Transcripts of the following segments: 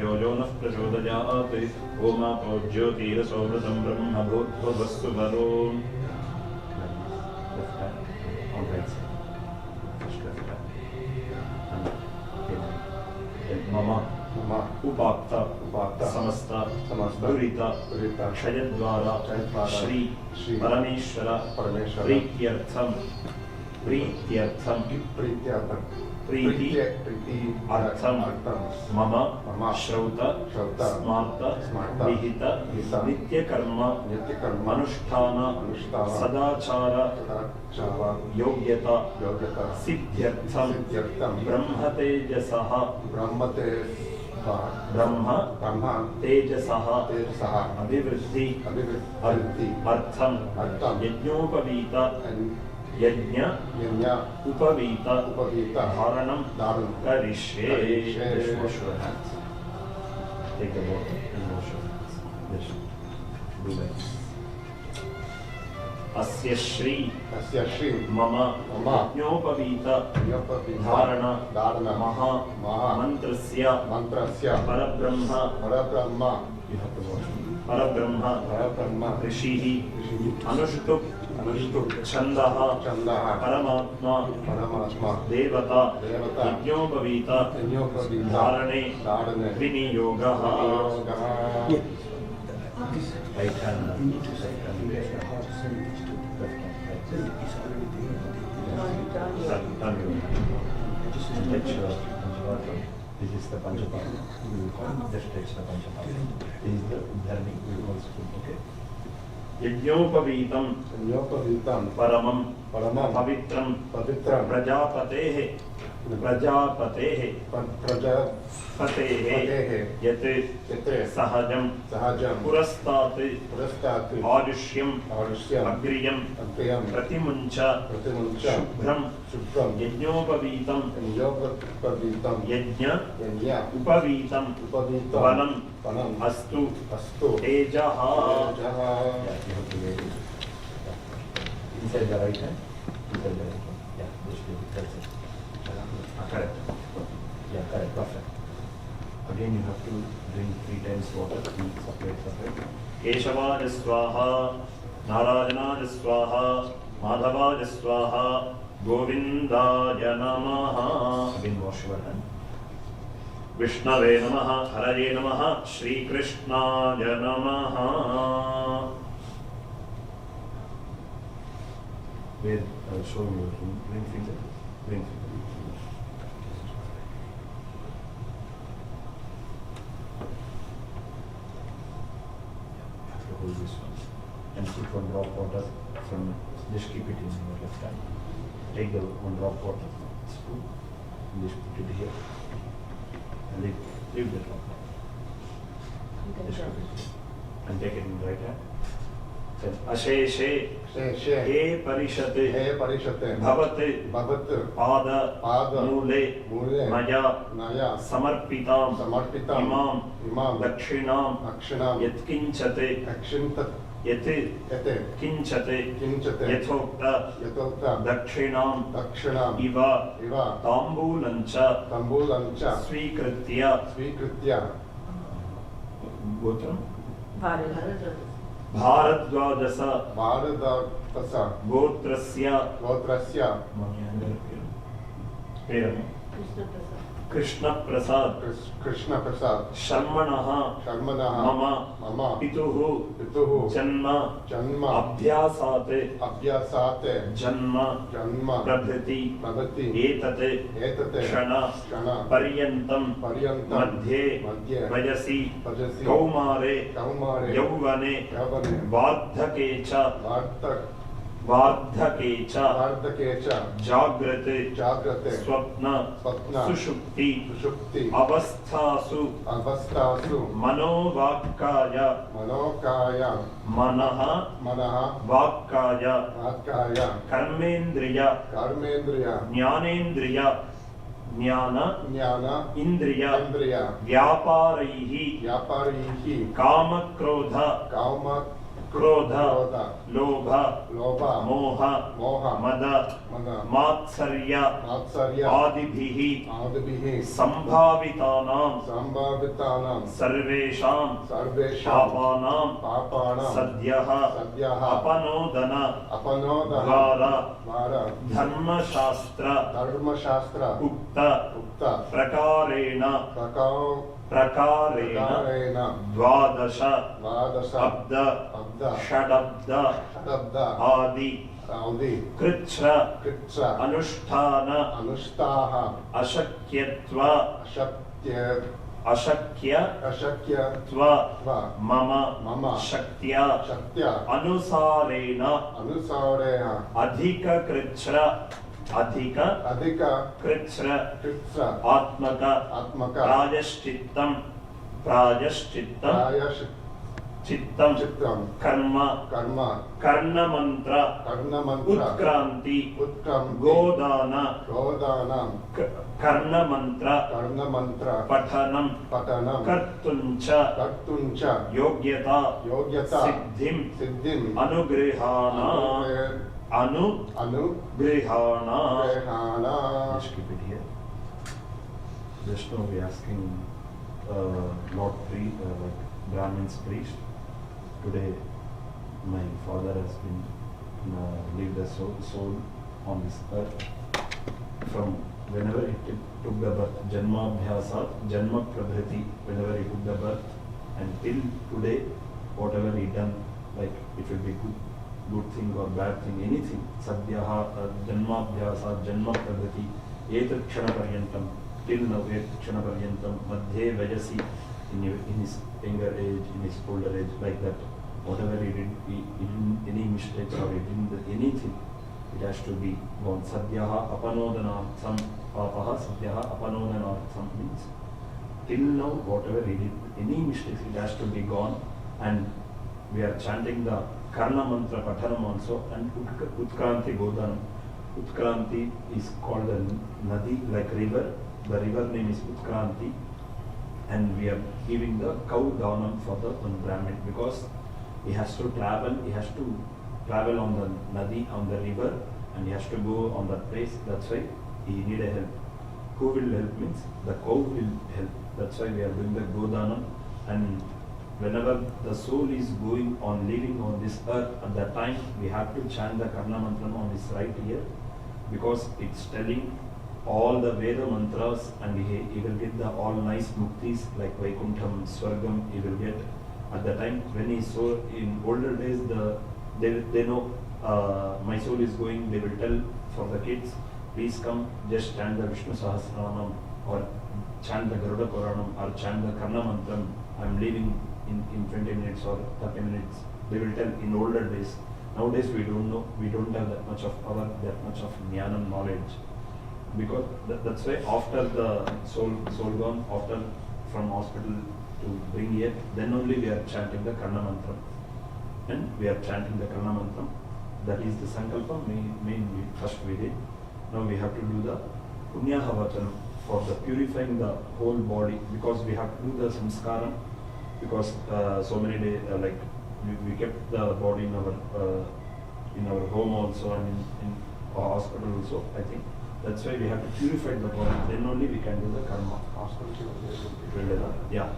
मुख्यो यो नः प्रचोदयात् ओमापो ज्योतिरसोमृतं ब्रह्म भूर्भुवस्सु वरो मम उपात्त समस्त दुरित क्षयद्वारा श्री परमेश्वर प्रीत्यर्थम प्रीति अर्थम मम श्रौत स्मार्त विहित नित्यकर्म अनुष्ठान सदाचार योग्यता सिद्ध्यर्थम ब्रह्म तेजसः अभिवृद्धि अर्थम यज्ञोपवीत यज्ञ उपवीत धारणं करिष्ये. Take the water and wash your hands. Yes. Do that. अस्य श्री मम यज्ञोपवीत धारण महा मंत्रस्य परब्रह्म ऋषिः अनुष्टुप् छन्दः परमात्मा देवता यज्ञोपवीत धारणे विनियोगः. Right hand. This is the Panchapada. We will call just touch the Panchapada. This is the Dharmi. We will also do. Okay. यज्ञोपवीतं परमं पवित्रं प्रजापतेः यत् सहजं पुरस्तात् आयुष्यं अग्रियं प्रतिमुञ्च शुभ्रं यज्ञोपवीतं यज्ञ उपवीतं वनम् अस्तु तेजः. Inside the right hand. Inside the right hand. Yeah, just do it. That's it. Correct. Yeah, correct. Perfect. Again, you have to drink 3 times water. Separate. Keshavaya swaha, Narayana swaha, Madhavaya swaha, Govindaya namaha. Again, wash your hand. Vishnave namaha, Haraye namaha, Shri Krishnaya namaha. Where I will show you ring finger. Hold this one and put 1 drop water from, just keep it in your left hand. Take the 1 drop water, spoon, and just put it here and leave the drop. Just put it here and take it in the right hand. Then Asheshe हे परिषते भवत् पाद मूले मया समर्पितां इमां दक्षिणां यत्किञ्चते किञ्चते यथोक्त दक्षिणां इव ताम्बूलञ्च स्वीकृत्य गोत्रं भारद्वाजस गोत्रस्य कृष्ण प्रसाद शर्मणः मम पितुः जन्म अभ्यासात् जन्म प्रभृति एतत् क्षण पर्यन्तं मध्ये वयसि कौमारे यौवने वार्धके च जाग्रते स्वप्न सुषुप्ति अवस्थासु मनोवाक्काय मनः वाक्काय कर्मेन्द्रिय ज्ञानेन्द्रिय ज्ञान इंद्रिय व्यापारैः कामक्रोध क्रोध लोभ मोह मद मात्सर्य आदिभिः संभावितानां सर्वेषां पापानां सद्यः अपनोदन द्वारा धर्मशास्त्र उक्त प्रकारेण द्वादश अब्द षडब्द आदि कृच्छ अनुष्ठान अशक्यत्व मम शक्त्या अनुसारेण अधिक कृच्छ आत्मक प्रायश्चित्तं कर्म कर्णमंत्र उत्क्रांति गोदान कर्णमंत्र पठनं कर्तुंच योग्यता सिद्धिं अनुगृहाणा Just keep it here. Just now we asking Lord like Brahmin's priest. Today my father has been leave the soul on this earth. From whenever he took the birth, Janmabhyasat, Janma Prabhriti, whenever he took the birth, and till today, whatever he done, like it will be good thing or bad thing, anything, Sadhyaha, Janmabhyasat, Janma Prabhriti, Etat Kshana Paryantam, till now, Etat Kshana Paryantam, Madhye Vajasi, in his younger age, in his older age, like that, whatever he did, he didn't any mistakes or he didn't do anything, it has to be gone. Sadhyaha Apanodhanartham, Papaha Sadhyaha Apanodhanartham means, till now, whatever he did, any mistakes, it has to be gone, and we are chanting the Karna mantra Pathanam also, and Utkranti Godanam. Utkranti is called a Nadi, like river. The river name is Utkranti, and we are giving the cow Danam for the one Brahmin, because he has to travel on the Nadi, on the river, and he has to go on that place. That's why he need a help. Who will help means the cow will help. That's why we are doing the Godanam, and whenever the soul is going on, living on this earth, at that time we have to chant the Karna Mantram on his right ear, because it's telling all the Veda mantras, and he will get the all nice muktis like Vaikuntham, Swargam, he will get at the time when he so in older days they know my soul is going, they will tell for the kids, please come, just chant the Vishnu Sahasranam or chant the Garuda Puranam or chant the Karna Mantram, I am leaving in 20 minutes or 30 minutes. They will tell in older days. Nowadays we don't know, we don't have that much of power, that much of jnanam knowledge. Because that's why after the soul gone, after from hospital to bring here, then only we are chanting the Karna Mantram. And we are chanting the Karna Mantram. That is the Sankalpa, main first we did. Now we have to do the Punyaha Vachanam for the purifying the whole body, because we have to do the Samskaram, because so many days, like we kept the body in our home also, and in our hospital also, I think. That's why we have to purify the body, then only we can do the karma. Yeah,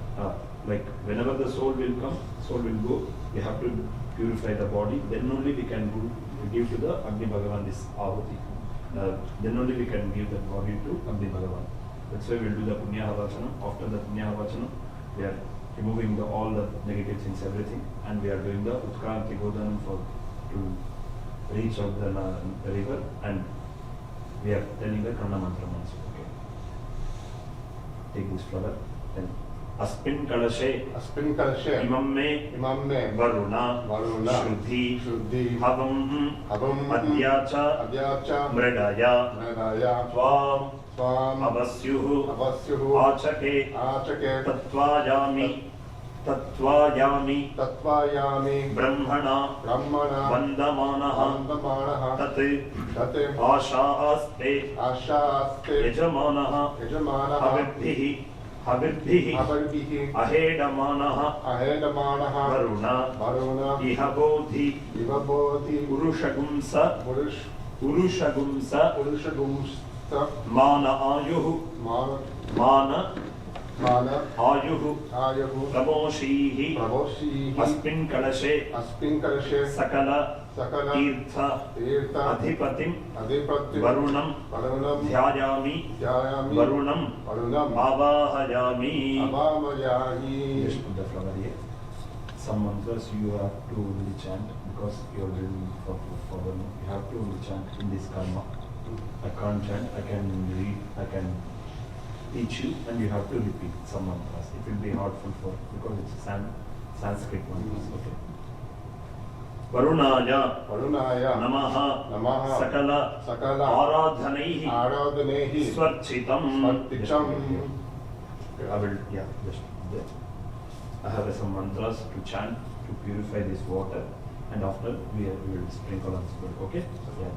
like whenever the soul will come, soul will go, we have to purify the body, then only we can give to the Agni Bhagavan this ahuti. Then only we can give the body to Agni Bhagavan. That's why we will do the Punyaha Vachanam. After the Punyaha Vachanam, we are removing all the negative things, everything, and we are doing the Utkranti Godanam to reach out the river, and we are telling the Karna Mantra also. Okay. Take this flower. Then Aspin Kalashe Imam me Varuna Shruddhi Havam Adhyacha Mridaya Tvam Avasyuhu Achake Tatvayami Brahmana Vandamanaha Tat Ashaaste Yajamanaha Avibhihi Havirbihi Ahedamanaha Varuna Ihabodhi Urushagumsa Mana Mana Ayuhu Pramoshihi Aspin Kalashe Sakala Tirtha Adhipatim Varunam Dhyayami Varunam Avahayami. Just put the flower here. Some mantras you have to only chant because you are doing for Varunam. You have to only chant in this karma. I can't chant, I can read, I can teach you, and you have to repeat some mantras. It will be hurtful because it's Sanskrit mantras. Okay. Varunaya Namaha Sakala Aradhanaihi Swarchitam. I will, just there. I have some mantras to chant to purify this water, and after we will sprinkle on this. Okay?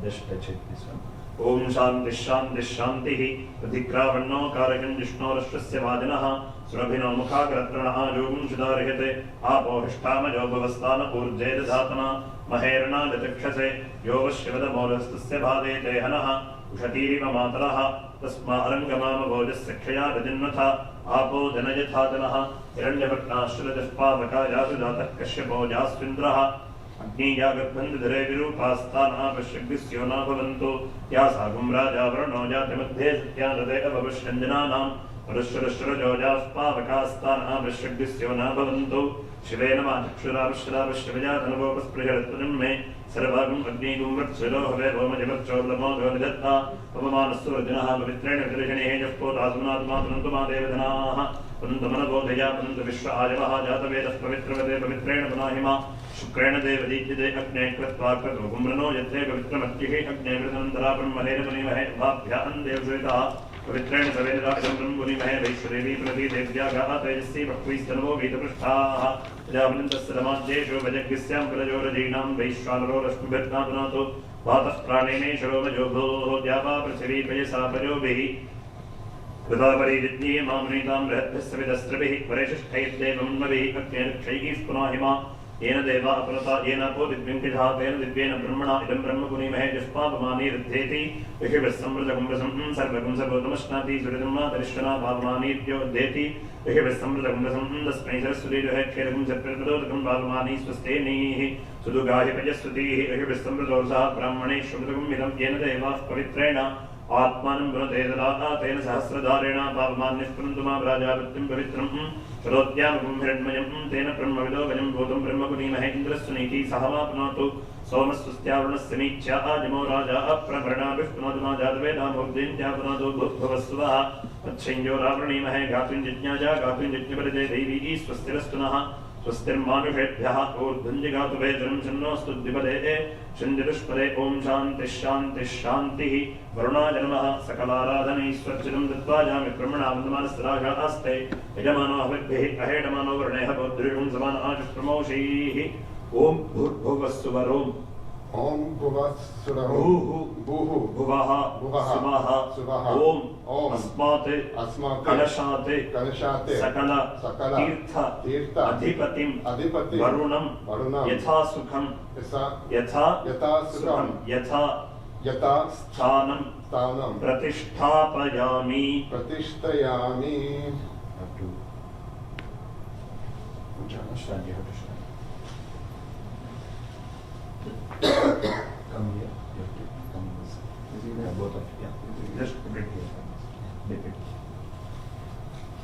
Just touch it, this one. Om Shanti Shanti Shanti Pradhikravanno Karakan Vishnorashwasya Vajanaha Surabhino Mukhagratranaha Yogum Shudarihete Apo Hishtama Yobhavastana Urjeda Dhatana Maherana Litakshase Yovashivada Morastasya Bhade Tehanaha Ushatiriva Mataraha Tasma Arangamama Bojasakshaya Rajannatha Apo Janayathatanaha Hiranyapatnashradashpavaka Yasudatak Kashyapo Jasvindraha Agniyagatbandhare Virupastana Vashyagbhisyona Bhavantu Yasagum Raja Varano Jatimadhe Satyanade Avavashyanjananam Varashvarashvarajojaspavakastana Vashyagbhisyona Bhavantu Shivena Matakshravashravashravajatanovopaspриharatvanam me Sarvagum Agnigum Vatsvilo Have Vomajavatshodlamo Dvadidatta Pavamanasturajanaha Pavitrena Virjanehe Jafkotasmanatmatanantuma Devadanaha Pantamanabodhaya Panta Vishwa Ajavaha Jatavedas Pavitravade Pavitrena Panahima Shukrena Devadijade Agne Kratva Gumrano Yate Pavitramatjihe Agne Vridhanandara Brahmalena Panimahe Bhabhyan Devjvitaha Pavitrena Saveda Idam Munimahe Vaishwadevi Prati Devjaga Tejasi Bhakvistanavo Vitaprishtaha Javanantasadamadjesho Vajagvisyam Kalajorajinam Vaishwanaro Rashmibhatnadanato Bhatah Pranene Sharovajobho Dhyava Prasivi Pajasa Vidavare Vidni Mamritam Rehtasvidastrabihi Vareshishthaydevam Navihi Kakyanakshayis Punahima Yena Deva Aprata Yena Po Vidvinkidha Tena Vidvena Brahmana Idam Brahma Punimahe Jaspavamani Riddheti Vishivassamradakumrasam Sarvagum Sarvodamashnati Suridamma Tarishana Bhavamani Dhyodheti Vishivassamradakumrasam Dasmai Sarasuri Duhe Kheragum Sarpadodakam Bhavamani Swastenihi Sudugahi Pajaswatihi Vishivassamradorza Brahmane Shubdagum Vidam Yena Deva Pavitrena Atmanam Brunadedara Tena Sahasradharena Bhavamanispurantuma Brajavitim Pavitram Sharotyamagum Hiranmayam Tena Brahmavido Vajam Bodham Brahmagunima Indrasuniti Sahamapanato Somasustyavarunasanicha Ajamo Raja Apravarana Vishpunadana Jadaveda Murdin Javanado Bhavasvaha Achenjo Ravranima Gatun Jitnyaja Gatun Jitnyavarade Devi Swastirastunaha Swastirmanushetbhyaha Urdhanjigatu Vedram Shannostu Dipade Shandirushpade Om Shanti Shanti Shanti Varuna Janamaha Sakaladhani Swachidam Datvajami Pramana Vandamanisraja Aste Yajamano Havidbhi Ahedamano Varneha Bodhriyum Samana Ajush Pramoshihi Om Bhuvasuvarom Om Bhuvasuvarom Bhuhu Bhuvaha Suvaha Om Asmate Kalashate Sakala Tirtha Adhipatim Varunam Yatha Sukham Yatha Sukham Yatha Sthanam Pratisthapayami. Have to understand, you have to stand. Come here, you have to come this side. Yeah, both of you. Yeah. Just put it here. Dip it.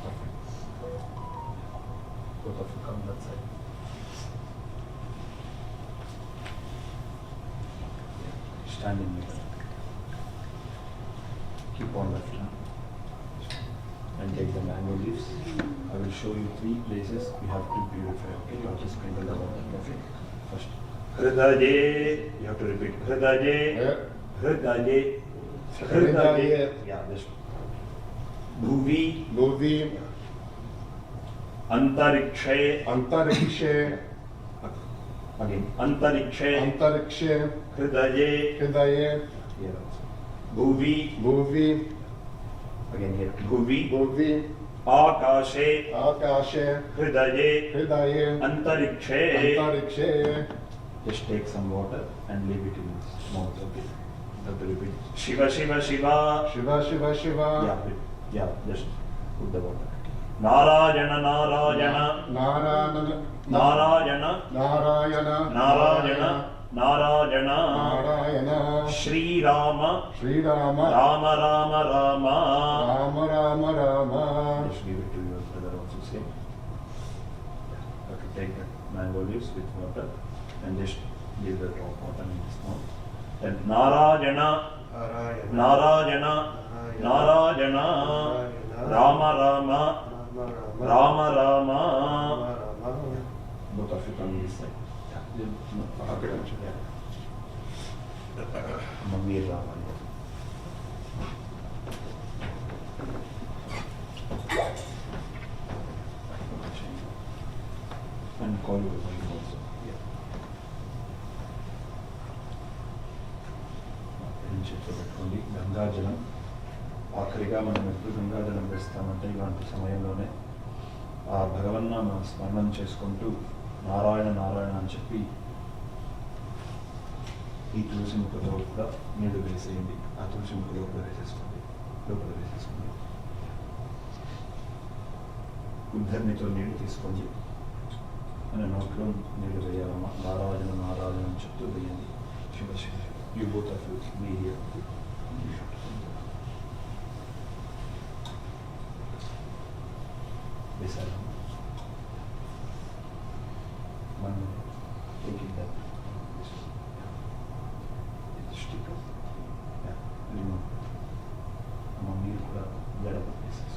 Perfect. Both of you come that side. Yeah. Stand in middle. Keep on left hand. And take the mango leaves. I will show you 3 places you have to purify. Okay, you have to sprinkle the water. Okay. First, Hridaye. You have to repeat. Hridaye. Hridaye. Hridaye. Yeah, this. Bhuvi. Antarikshe. Again. Antarikshe. Hridaye. Here also. Bhuvi. Again here. Bhuvi. आकाशे आकाशे हृदये हृदये अंतरिक्षे अंतरिक्षे. Just take some water and leave it in his mouth. Okay. Have to repeat. Shiva Shiva Shiva. Shiva Shiva Shiva. Yeah. Just put the water. Narayana Narayana. Narayana Narayana. Narayana Narayana. Narayana. Narayana. Shri Rama. Shri Rama. Rama Rama Rama. Rama Rama Rama. Just give it to your brother also. Same. Okay, take the mango leaves with water and just give the drop water in his mouth. Then Narayana. Narayana. Narayana. Rama Rama. Rama Rama. Both of you come this side. Mummy Rama. And call you also. పెట్టుకోండి. గంగాజలం ఆఖరిగా మనం ఎప్పుడు గంగాజలం వేస్తామంటే ఇలాంటి సమయంలోనే ఆ భగవన్నామ స్మరణం చేసుకుంటూ నారాయణ నారాయణ అని చెప్పి ఈ తులసి ముక్కలో కూడా నీళ్లు వేసేయండి. ఆ తులసి ముక్క లోపల వేసేసుకోండి. ఉద్ధరణితో నీళ్లు తీసుకోండి. మన నోట్లో నీళ్లు వేయాలమ్మా. నారాయణ నారాయణ అని చెప్తూ వేయండి. Shiva Shiva You both of you be here. Beside him. One minute. Take it that. It's stick up. Yeah. Remove. Mommy could have let up pieces.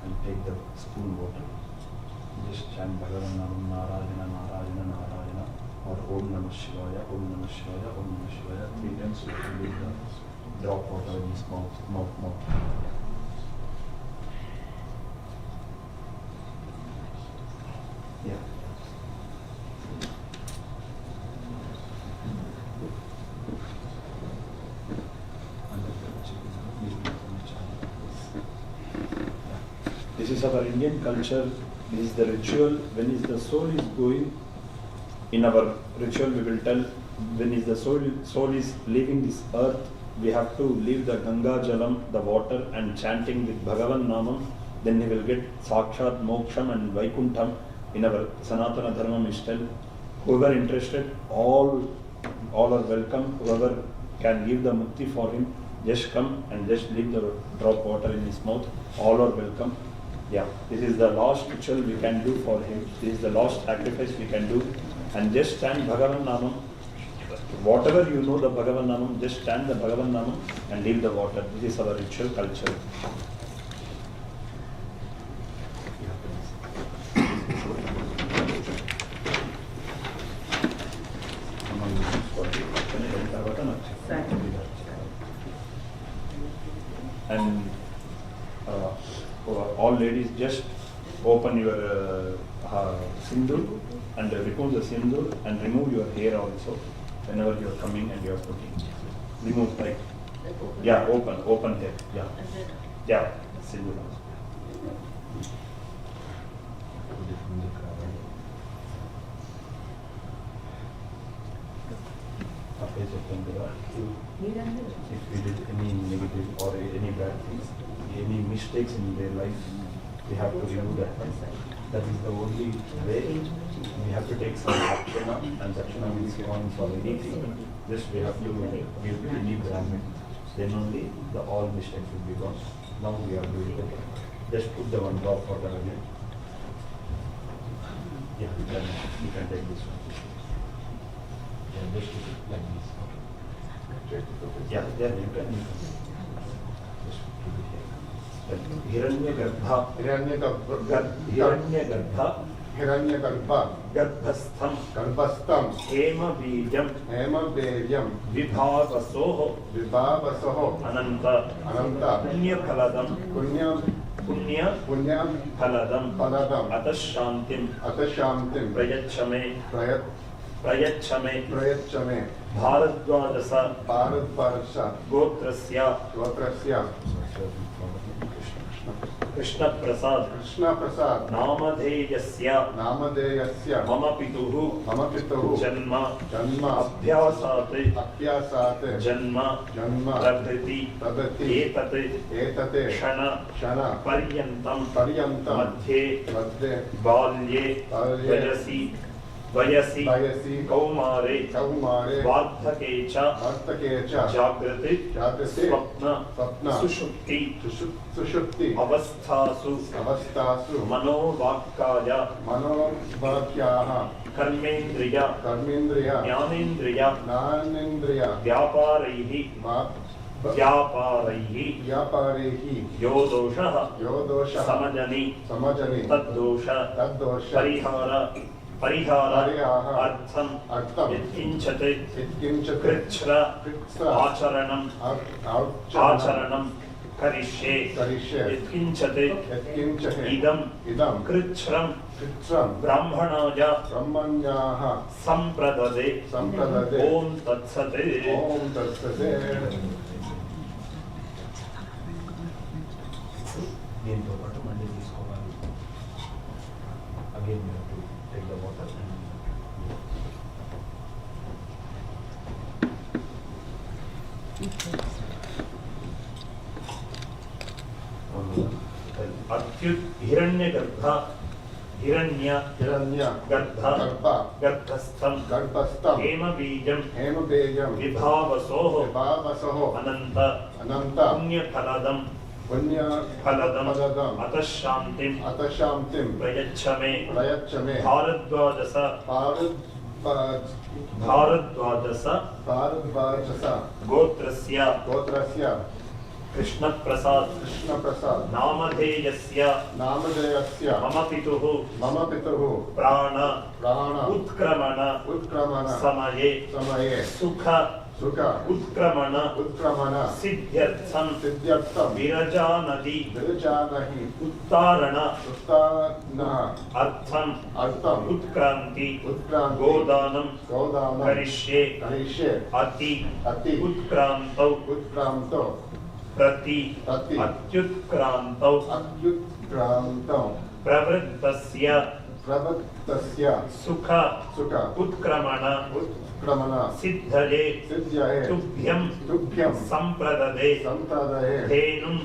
And take the spoon water. Just chant Bhagavan Namam Narayana Narayana Narayana or Om Namah Shivaya Om Namah Shivaya Om Namah Shivaya 3 times. You have to leave the drop water in his mouth. Yeah. This is our Indian culture. This is the ritual. When is the soul is going, in our ritual we will tell, when is the soul is leaving this earth, we have to leave the Ganga Jalam, the water, and chanting with Bhagavan Namam. Then he will get Sakshat Moksham and Vaikuntham. In our Sanatana Dharma is tell, whoever interested, all are welcome. Whoever can give the mukti for him, just come and just leave the drop water in his mouth. All are welcome. Yeah, this is the last ritual we can do for him. This is the last sacrifice we can do. And just chant Bhagavan Namam. Whatever you know the Bhagavan Namam, just chant the Bhagavan Namam and leave the water. This is our ritual culture. And all ladies, just open your sindoor and remove the sindoor and remove your hair also whenever you are coming and you are putting. Remove, right? Yeah, open hair. Yeah, sindoor also. If we did any negative or any bad things, any mistakes in their life, we have to remove that. That is the only way. We have to take some action, and action is on for anything. Just we have to give any Brahmin. Then only the all mistakes will be gone. Now we are doing it. Just put the one drop water again. Yeah, you can take this one. Yeah, just put it like this. Yeah, you can. Just put it here. Hiranyagarbha Garbhastham Hema Beryam Vibhavasoho Ananta Punya Phaladam Atashantim Prayachame प्रयच्छ मे भारद्वाज गोत्रस्य कृष्ण प्रसाद नामधेयस्य मम पितुः जन्म अभ्यासात् जन्म प्रभृति एतत् क्षण पर्यन्तं मध्ये बाल्ये वयसि कौमारे वार्धके च जागृति स्वप्न सुषुप्ति अवस्थासु मनोवाक्याः कर्मेन्द्रिय ज्ञानेन्द्रिय व्यापारैः यो दोषः समजनि तद्दोष परिहारार्थं यत्किञ्चित् कृच्छ्र आचरणं करिष्ये यत्किञ्चित् इदं कृच्छ्रं ब्राह्मणाः सम्प्रददे ओम तत्सत् దీంతో పాటు మళ్ళీ తీసుకోవాలి. Again, you have to take the water and अत्युत हिरण्य गर्भस्थं हेम बीजं विभावसोः अनंत पुण्यफलदं अतः शांतिं प्रयच्छ मे भारद्वाज गोत्रस्य कृष्ण प्रसाद नामधेयस्य मम पितुः प्राण उत्क्रमण समये सुख उत्क्रमण सिद्ध्यर्थं विरजा नदी उत्तारण अर्थं उत्क्रांति गोदानं करिष्ये अति उत्क्रांतौ प्रति अत्युत्क्रांतौ प्रवृत्तस्य सुख उत्क्रमण सिद्धये तुभ्यं संप्रददे धेनुं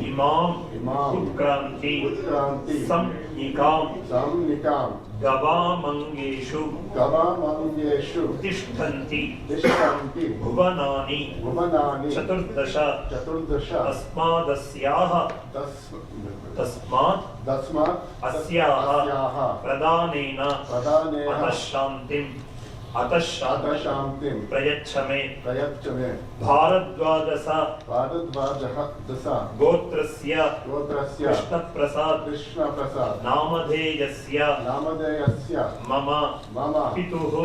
इमां उत्क्रांति संनिकां गवामंगेषु तिष्ठन्ति भुवनानि चतुर्दश तस्मात् अस्याः प्रदानेन अतः शान्तिं प्रयच्छ मे भारद्वाज गोत्रस्य कृष्ण प्रसाद नामधेयस्य मम पितुः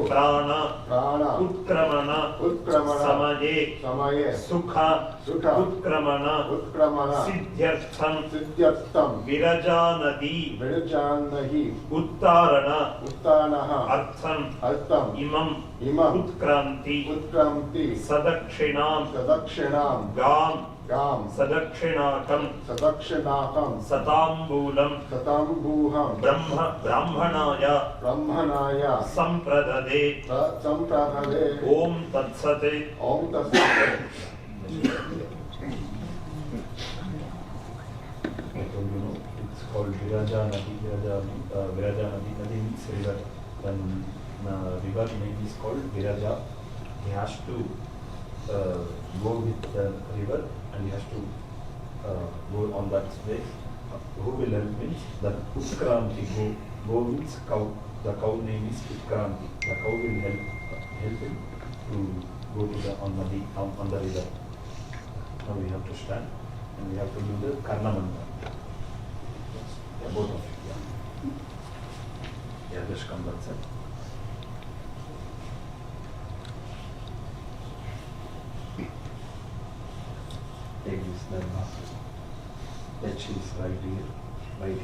प्राण उत्क्रमण समये सुख उत्क्रमण सिद्ध्यर्थं विरजा नदी उत्तारण अर्थं इमं उत्क्रांति सदक्षिणां गां सदक्षिणाकं सताम्बूलं ब्राह्मणाय संप्रददे ओम तत्सत् it's called Viraja Nadi. Viraja Nadi means river. When river name is called Viraja, he has to go with the river and he has to go on that way. Who will help means the Utkranti. Go means cow. The cow name is Utkranti. The cow will help him to go to the on the river. Now we have to stand and we have to do the Karnamanda. Yeah, both of you. Yeah, just come that side. Take this dharma. H is right here. You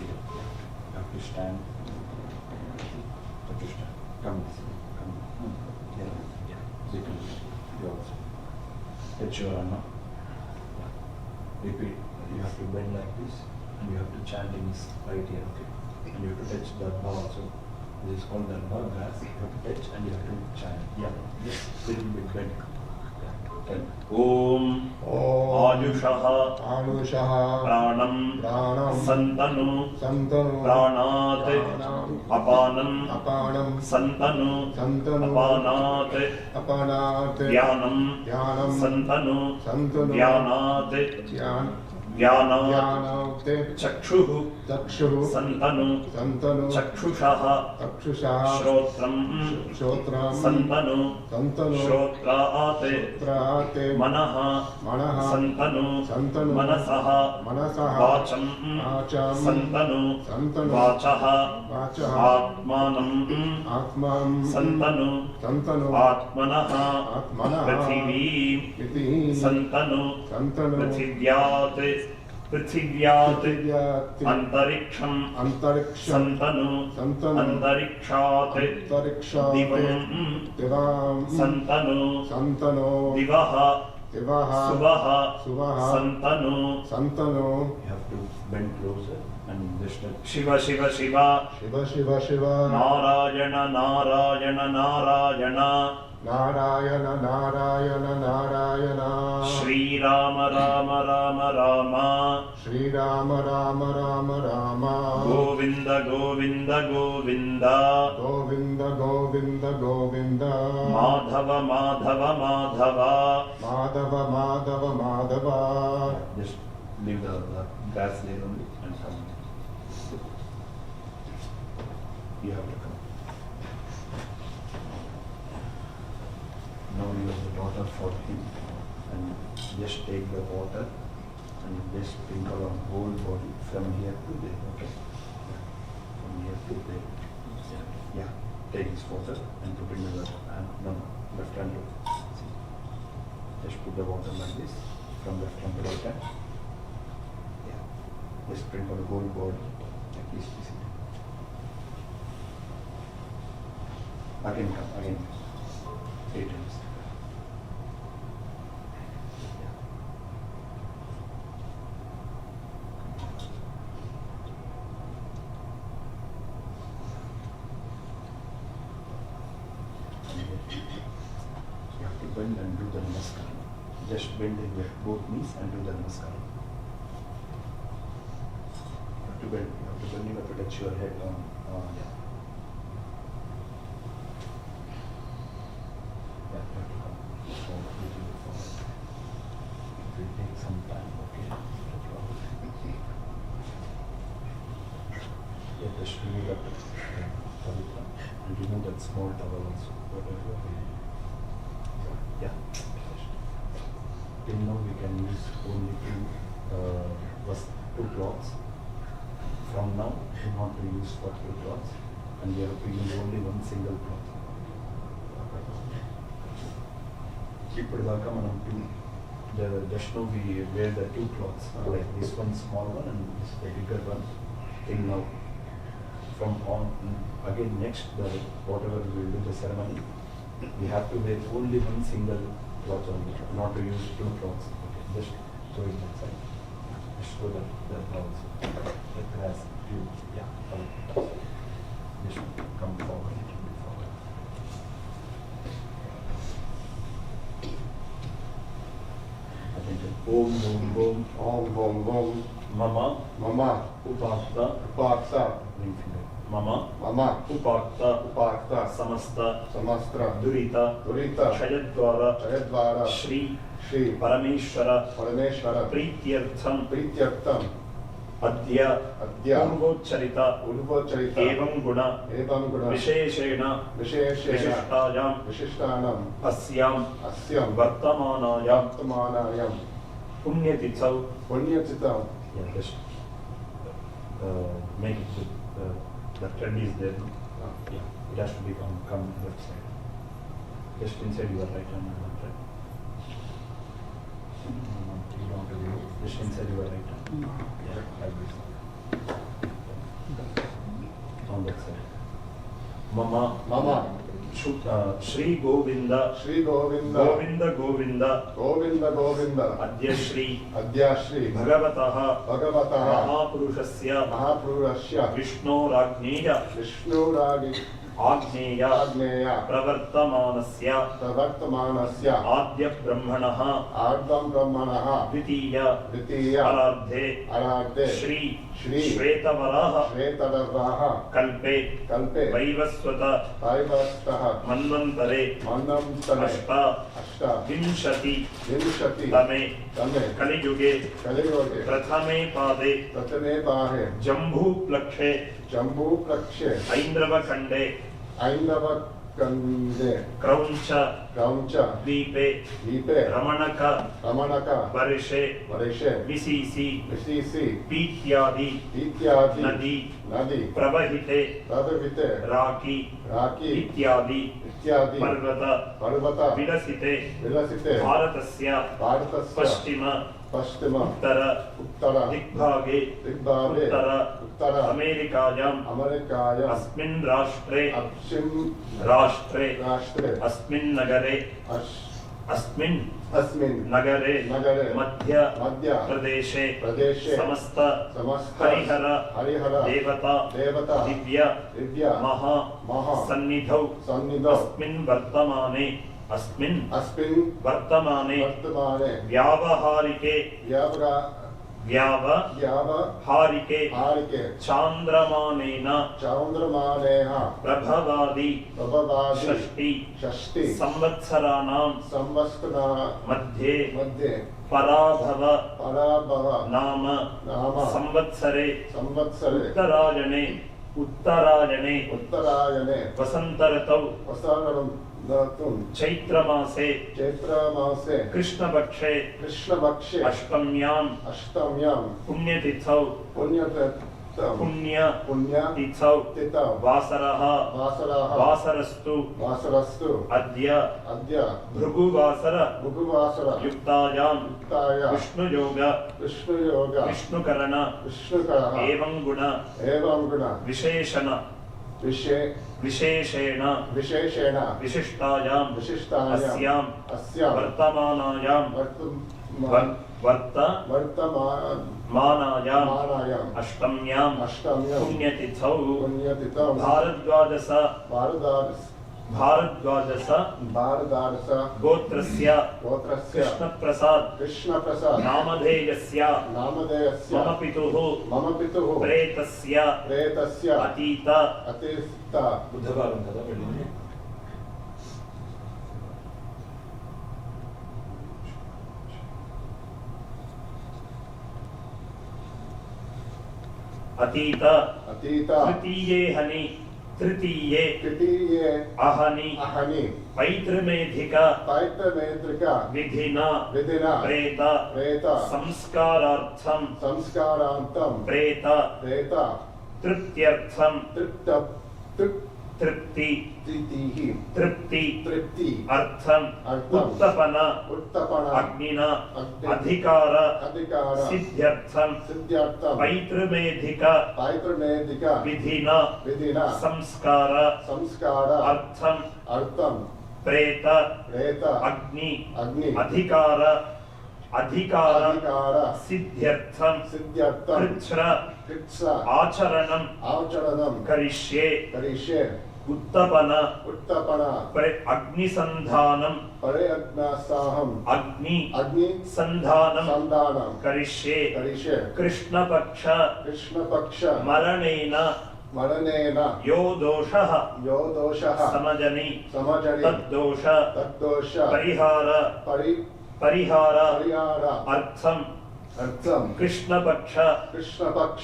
have to stand. You have to stand. Come this way. Come. Yeah. Little bit. You also. Touch your Anna. Repeat. You have to bend like this, and you have to chant in this right here. Okay. And you have to touch the ball also. This is called the ball grass. You have to touch and you have to chant. Yeah. Just little bit bend. Om Ajushah Pranam Santanu Pranat Apanam Santanu Apanat Dhyanam Santanu Dhyanat Chakshuhu Santanu Chakshusha Shrotram Santanu Shrotraate Manaha Santanu Manasaha Vacham Santanu Vachaha Atmanam Santanu Atmanaha Prithvi Santanu Prithvivyat Antariksham Santanu Antarikshate Divam Santanu Divaha Suvaha Santanu. You have to bend closer and just Shiva Shiva Shiva Narayana Narayana Narayana Narayana Narayana Narayana Shri Rama Rama Rama Rama Shri Rama Rama Rama Rama Govinda Govinda Govinda Govinda Govinda Govinda Madhava Madhava Madhava Madhava Madhava Madhava. Just leave the grass there only and come. You have to come. Now use the water for him and just take the water and just sprinkle on whole body from here to there. Okay. From here to there. Yeah. Take this water and put it in the left hand. No, left hand. See. Just put the water like this from left hand to right hand. Yeah. Just sprinkle the whole body like this. Again come. Again. 8 times. You have to bend and do the namaskar. Just bend in your both knees and do the namaskar. You have to bend. You have to touch your head on. Yeah. Yeah, you have to come forward, little forward. It will take some time, okay? No problem. Yeah, just remove that towel and remove that small towel also, whatever you are doing. Yeah. Till now we can use only two cloths. From now, we want to use for 2 cloths, and we have to use only one single cloth. ఇప్పటిదాకా మనం just now we wear the 2 cloths, like this one small one and this the bigger one. Till now, from on again next whatever we will do the ceremony, we have to wear only one single cloth only, not to use 2 cloths. Okay, just go in that side. Just go the cloths. The grass, yeah. Just come forward. Om Om Om Om Om Om Mama Mama Upakta Upakta Mama Upakta Samasta Samastra Durita Shayadvara Shri Parameshwara Prityartham Adya Urvocharita Evam Guna Visheshena Vishishtanam Asyam Vartamanayam Punyatithau. Yeah, just make it with the thread is there. Yeah, it has to be come left side. Just inside your right hand and left hand. You don't have to do it. Just inside your right hand. Yeah, like this. On that side. Mama Shri Govind Shri Govind Govind Govind Govind Govind अद्य श्री भगवतः महापुरुषस्य विष्णोराज्ञेय आज्ञेय प्रवर्तमानस्य आद्य ब्रह्मणः द्वितीय अरार्धे श्री श्वेतवराह कल्पे वैवस्वतः मन्वन्तरे अष्टाविंशति तमे कलियुगे प्रथमे पादे जम्बूप्लक्षे ऐन्द्रवखण्डे क्रौञ्च द्वीपे रमणक वर्षे विसीसी पीत्यादि नदी प्रवहिते राकी इत्यादि पर्वत विलसिते भारतस्य पश्चिम उत्तर दिग्भागे उत्तर अमेरिकायां अस्मिन् राष्ट्रे अस्मिन् नगरे मध्य प्रदेशे समस्त हरिहर देवता दिव्य महा सन्निधौ अस्मिन् वर्तमाने व्यावहारिके चान्द्रमानेन प्रभवादि षष्टि संवत्सराणां मध्ये पराभव नाम संवत्सरे उत्तरायणे वसन्तऋतौ चैत्रमासे कृष्णपक्षे अष्टम्यां पुण्यतिथौ वासरस्तु अद्य भृगुवासर युक्तायां विष्णुयोग विष्णुकरण एवं गुण विशेषेण विशिष्टायां अस्यां वर्तमानायां अष्टम्यां पुण्यतिथौ भारद्वाजस गोत्रस्य कृष्णप्रसाद नामधेयस्य मम पितुः प्रेतस्य अतीत बुधवारं कदा వెళ్ళింది अतीत तृतीये अहनि पैतृमेधिक विधिना प्रेत संस्कारार्थं प्रेत तृप्त्यर्थं तृप्ति अर्थम उत्तपन अग्निना अधिकार सिद्ध्यर्थम पैतृमेधिक विधिना संस्कार अर्थम प्रेत अग्नि अधिकार सिद्ध्यर्थम कृच्छ आचरणं करिष्ये उत्तपन अग्निसंधानं अग्निसंधानं करिष्ये कृष्णपक्ष मरणेन यो दोषः समजनि तद्दोष परिहार अर्थम कृष्णपक्ष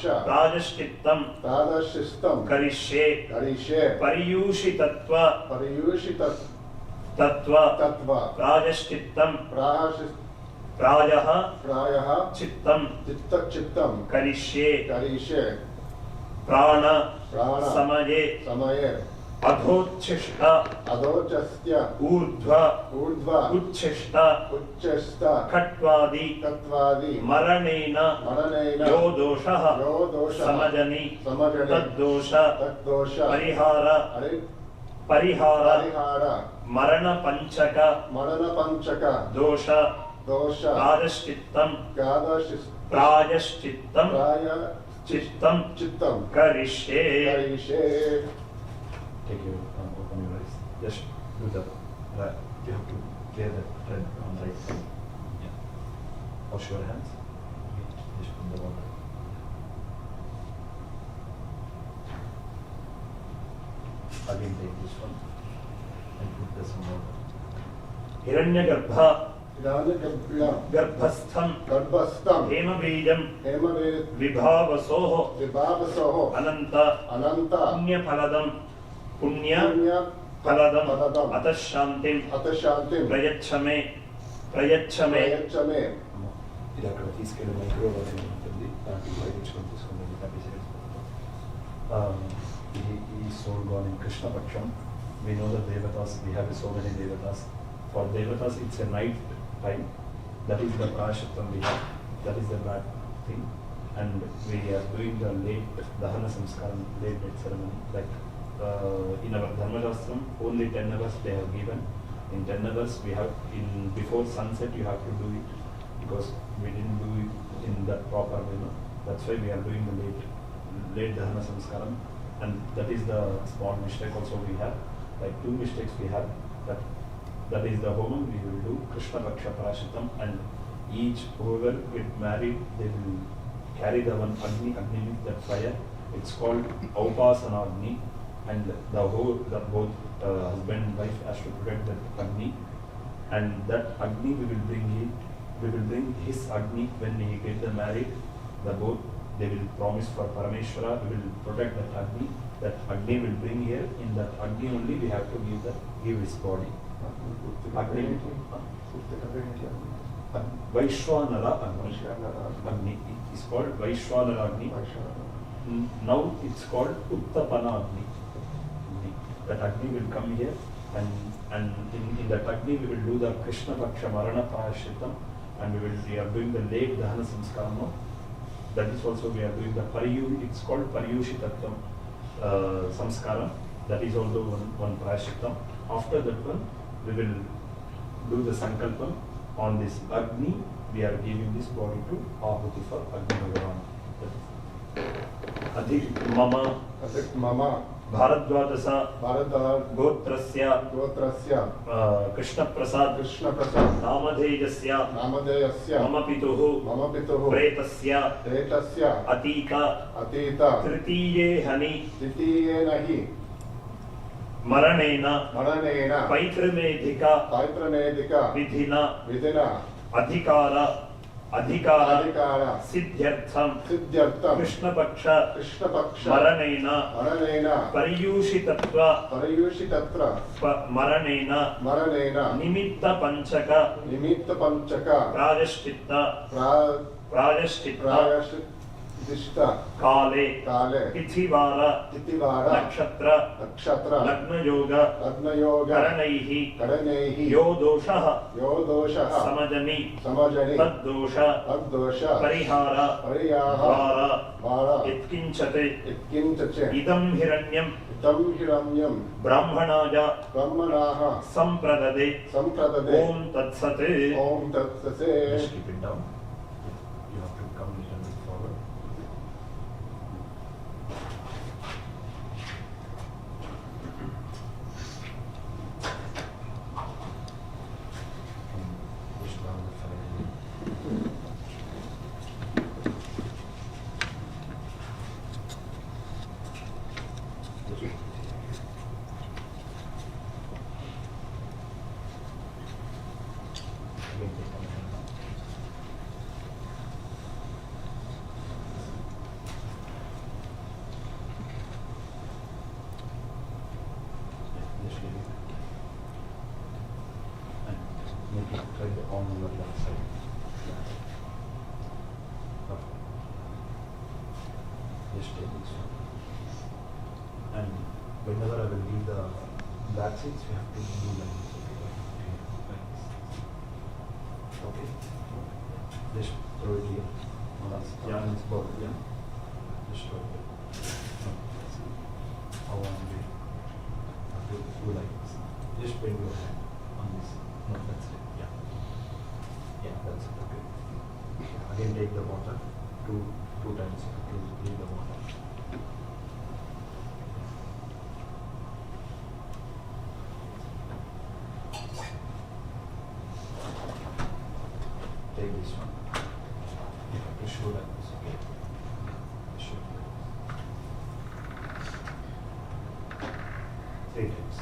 प्रायश्चित्तं करिष्ये पर्यूषितत्व प्रायश्चित्तं प्रायः चित्तं करिष्ये प्राण समये अधोच्छिष्ट ऊर्ध्व उच्छिष्ट खट्वादि मरणेन यो दोषः समजनि तद्दोष परिहार Parihara. Marana Panchaka. Dosha. Prayashchittam. Karishe. Take your open your eyes. Just do the you have to clear the thread on the right side. Yeah. Wash your hands. Okay. Just put the water. Again take this one and put the some water. Hiranyagarbha. Garbhastham. Hemabijam. Vibhavasoho. Ananta. Punya Paladam. Punya Paladam. Atashantim. Prayachame. ఇది అక్కడ తీసుకెళ్ళి microwave అనేది ఉంటుంది దాంట్లో ఉపయోగించుకొని తీసుకుంటుంది ఈ soul gone in Krishna Paksham. We know the Devatas, we have so many Devatas. For Devatas it's a night time. That is the Prashittam we have. That is the bad thing. And we are doing the late Dahana Samskaram, late ceremony. Like in our Dharma Shastram, only 10 hours they have given. In 10 hours we have, before sunset you have to do it. Because we didn't do it in that proper way. No? That's why we are doing the late Dahana Samskaram. And that is the small mistake also we have. Like 2 mistakes we have. That is the homam we will do Krishna Paksha Prashittam, and each whoever get married they will carry the one Agni means that fire. It's called Aupasana Agni, and both husband and wife has to protect that Agni, and that Agni we will bring his Agni when he gets married. The both they will promise for Parameshwara, we will protect that Agni. That Agni will bring here. In that Agni only we have to give his body. Agni Vaishwanara Agni is called Vaishwanara Agni. Now it's called Uttapana Agni. That Agni will come here, and in that Agni we will do the Krishna Paksha Marana Prayashittam, and we are doing the late Dahana Samskaram. That is also we are doing the it's called Paryushitattam Samskaram. That is also one Prayashittam. After that one, we will do the Sankalpam on this Agni. We are giving this body to Ahuti for Agni Bhagavan. Adhik Mama Bharadwajasa Gotrasya Krishna Prasad Namadheyasya Mama Pituhu Pretasya Atita Tritiye Hani Maranena Paitramedhika Vidhina Adhikara Siddhyartham Krishna Paksha Maranena Paryushitatva Maranena Nimitta Panchaka Prayashchitta Kale Tithivara Nakshatra Lagna Yoga Karanaihi Yodoshaha Samajani Taddosha Parihara Vara Itkinchate Idam Hiranyam Brahmanaja Sampradade Om Tatsate. Just keep it down. You have to come a little bit forward. Push down the fire. On your left side. Just take this one. And whenever I will give the back seats, we have to do like this. Okay. Just throw it here. Yan is both. Yeah. Just throw it. How long we have to Just bring your hand on this. No, that's it. Yeah. Yeah, that's it. Okay. Yeah. Again, take the water. Two times. Leave the water. Take this one. You have to show like this. Okay. Show. 3 times.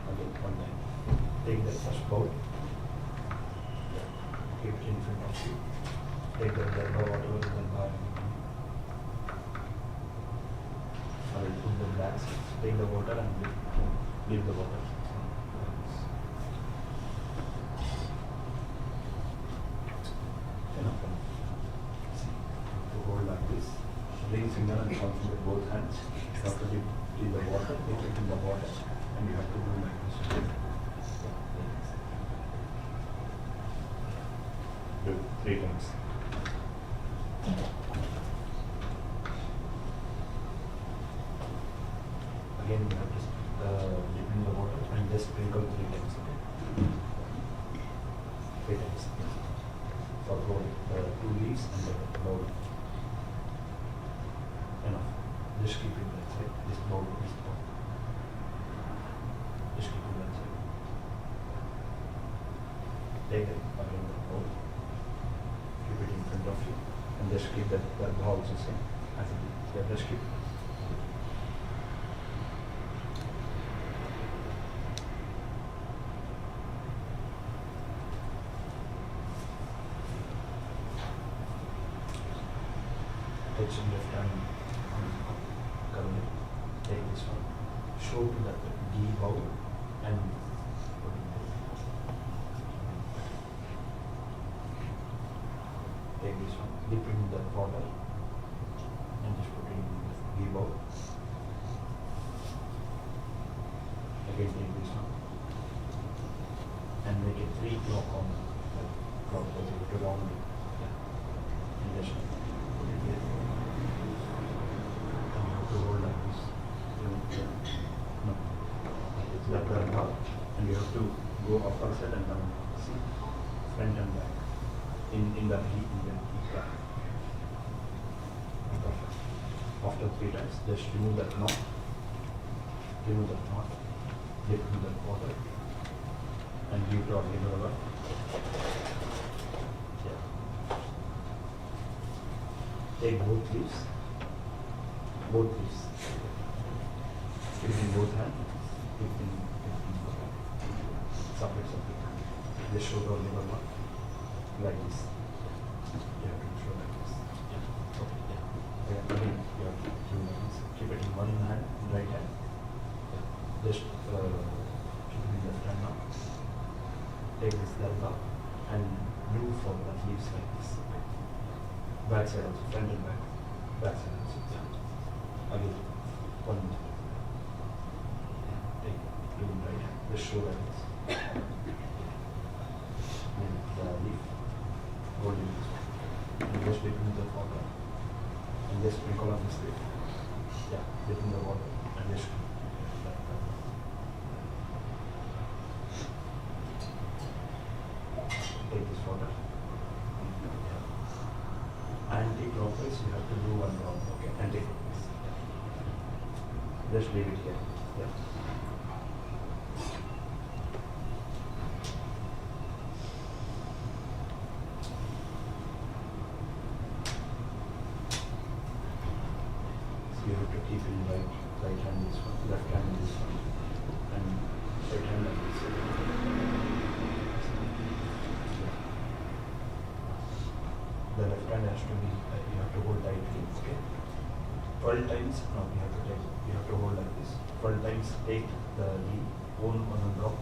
Again, 1 time. Take the first bowl. Keep it in front of you. Take the whatever is the bar. I will put the glass. Take the water and leave the water. Enough. To hold like this. Ring finger and concentrate both hands. You have to leave the water, take it in the water, and you have to do like this. Do 3 times. Again, you have to dip in the water and just sprinkle 3 times. Okay? 3 times. For both 2 leaves and the bowl. Enough. Just keep it that side. This bowl, this bowl. Just keep it that side. Take it again the bowl. Keep it in front of you. And just keep that bowl also same. As it is. Yeah, just keep it. Take some left hand. Take this one. Show to the ghee bowl and put it there. Take this one. Dip in the water and just put it in the ghee bowl. Again take this one and make it 3 clock on the clockwise to round it. Yeah. And just put it there. To hold like this. No. It's like that now. And you have to go upper side and down. See? Front and back. In the heat, back. Perfect. After 3 times, just remove that knot. Remove that knot. Dip in that water. And give to our neighbor. Yeah. Take both leaves. Both leaves. Keep it in both hands. Keep it in both hands. Separate. Just show the liver one. Like this. You have to show like this. Yeah. Okay. Yeah. Again, you have to do like this. Keep it in one hand, right hand. Yeah. Just keep it in left hand now. Take this dalga and do for the leaves like this. Okay. Back side also, front and back. Back side also. Yeah. Again, 1 minute. Take it, do it right hand. Just show like this. And the leaf, hold it this way. And just dip in the water. And just sprinkle on this leaf. Yeah, dip in the water. And just like that. Take this water. Anti-clockwise, you have to do 1 round. Okay, anti-clockwise. Just leave it here. Yeah. So you have to keep in right hand this one, left hand this one, and right hand like this. The left hand has to be, you have to hold tightly. Okay. 12 times, no, you have to hold like this. 12 times, take the one drop.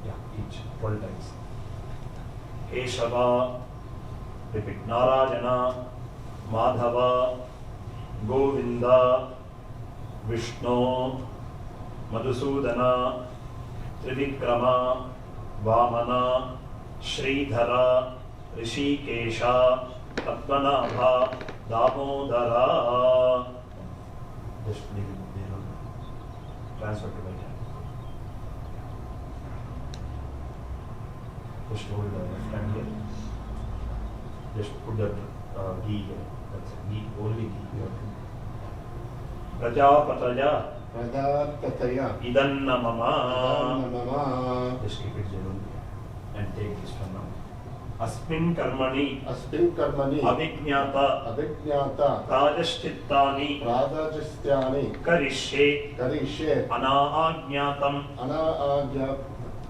Yeah, each 12 times. Keshava, repeat. Narayana, Madhava, Govinda, Vishnu, Madhusudana, Trivikrama, Vamana, Sridhara, Rishikesha, Padmanabha, Damodara. Just leave it there. Transfer to right hand. Just hold the left hand here. Just put the ghee here. That's it. Ghee, only ghee. You have to. Prajapataya. Prajapataya. Idanna mama. Idanna mama. Just keep it there only. And take this one now. Asmin karmani. Asmin karmani. Avijñata. Avijñata. Prajashchittani. Prajashchittani. Karishye. Karishe. Anaajñatam.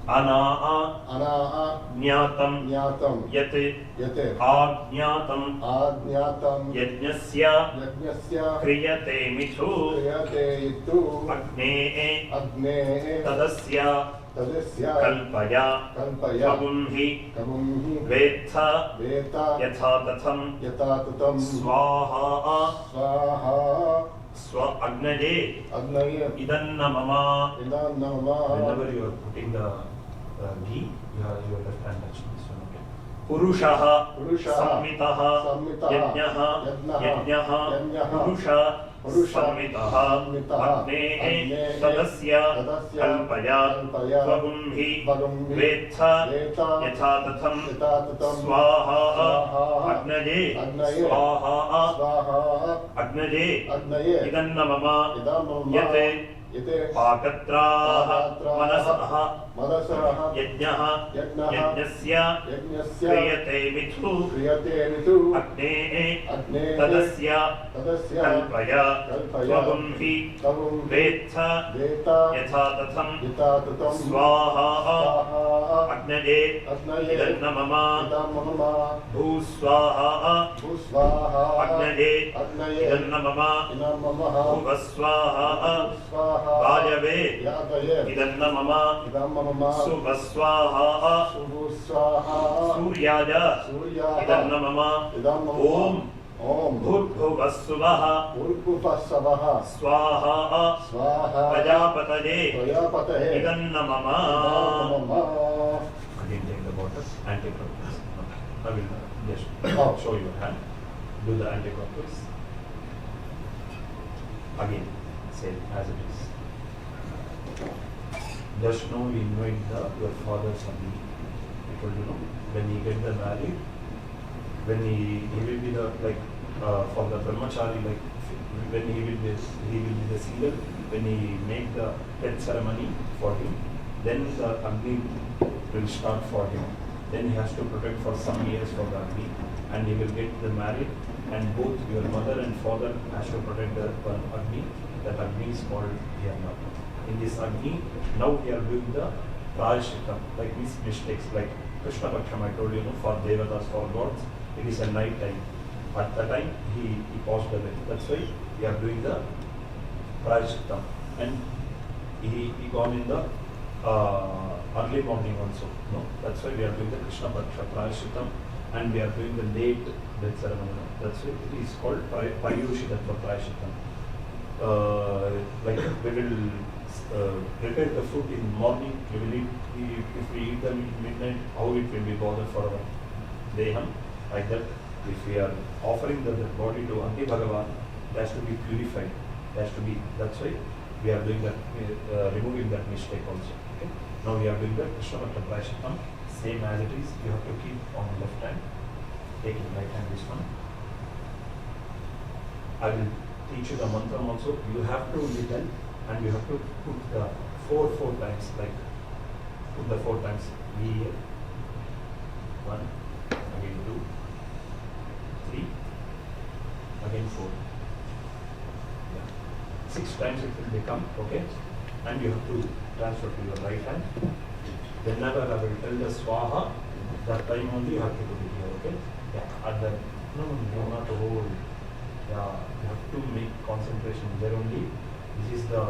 Anaajñatam. Jnatam. Yate. Yate. Ajñatam. Ajnatam. Yajñasya. Yajñasya. Kriyate mithu. Kriyate itu. Agne'e. Agne'e. Tadasya. Tadasya. Kalpaya. Kalpaya. Kabumhi. Kabumhi. Vetha. Veta. Yatha tatham. Yata tatam. Swaha. Swaha. Swa agnaye. Agnaye. Idanna mama. Idanna mama. Whenever you are putting the ghee, you have your left hand touching this one. Okay. Purushaha. Sammitaha. Yajñaha. Yajñaha. Purusha. Sammitaha. Agne'e. Tadasya. Kalpaya. Svagumhi. Vetha. Yatha tatham. Swaha. Agnaye. Swaha. Agnaye. Idanna mama. Yate. Pakatraha. Manasaha. Yajñaha. Yajñasya. Kriyate mithu. Agne'e. Tadasya. Kalpaya. Svagumhi. Vetha. Yatha tatham. Swaha. Agnaye. Idanna mama. Bhuswaha. Agnaye. Idanna mama. Bhuvaswaha. Vayave. Idanna mama. Suvaswaha. Suryaya. Idanna mama. Om. Bhurbhuvassuvaha. Swaha. Prajapataye. Idanna mama. Again take the water, anti-clockwise. I will just show your hand. Do the anti-clockwise. Again, same as it is. Just now we invite your father's family. I told you, when he get the married, when he will be the for the brahmachari, like when he will be the single, when he make the death ceremony for him, then the Agni will start for him. Then he has to protect for some years for the Agni, and he will get the married, and both your mother and father has to protect the Agni. That Agni is called here now. In this Agni, now we are doing the Prayashchitta, like these mistakes, like Krishna Paksham, I told you, for Devatas, for gods, it is a night time. At the time, he passed away. That's why we are doing the Prayashchitta. And he gone in the early morning also. No, that's why we are doing the Krishna Paksha Prayashchitta, and we are doing the late death ceremony. That's why it is called Payushita Prayashchitta. Like we will prepare the food in morning. We will eat. If we eat them at midnight, how it will be bothered for our deham? Like that, if we are offering the body to Agni Bhagavan, it has to be purified. It has to be. That's why we are doing that, removing that mistake also. Okay. Now we are doing the Krishna Bhakta Prayashchitam, same as it is. You have to keep on the left hand. Take in right hand this one. I will teach you the mantra also. You have to listen, and you have to put the four times, like put the 4 times. Here. 1, again 2, 3, again 4. Yeah. 6 times it will become, okay? And you have to transfer to your right hand. Whenever I will tell the Swaha, that time only you have to put it here, okay? Yeah. At the no, not to hold. Yeah, you have to make concentration there only. This is the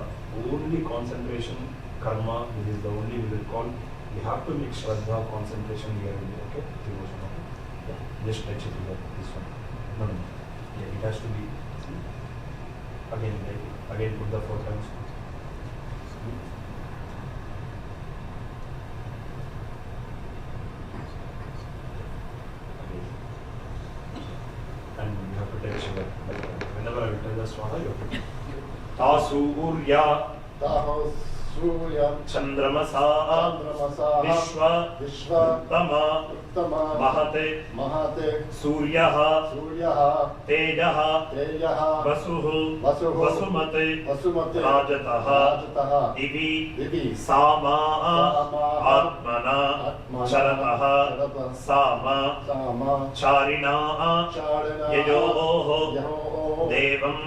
only concentration karma. This is the only we will call. You have to make Shraddha concentration here only, okay? Devotion, okay? Yeah. Just touch it here, this one. No. Yeah, it has to be. Again, again put the 4 times. Again. And you have to touch here. Whenever I will tell the Swaha, you have to. Tasurya. सूर्यं चंद्रमसा विश्व उत्तम महते सूर्यः तेजः वसुः वसुमते राजतः दिवि सामा आत्मना चरतः सामा चारिणा ययोः देवं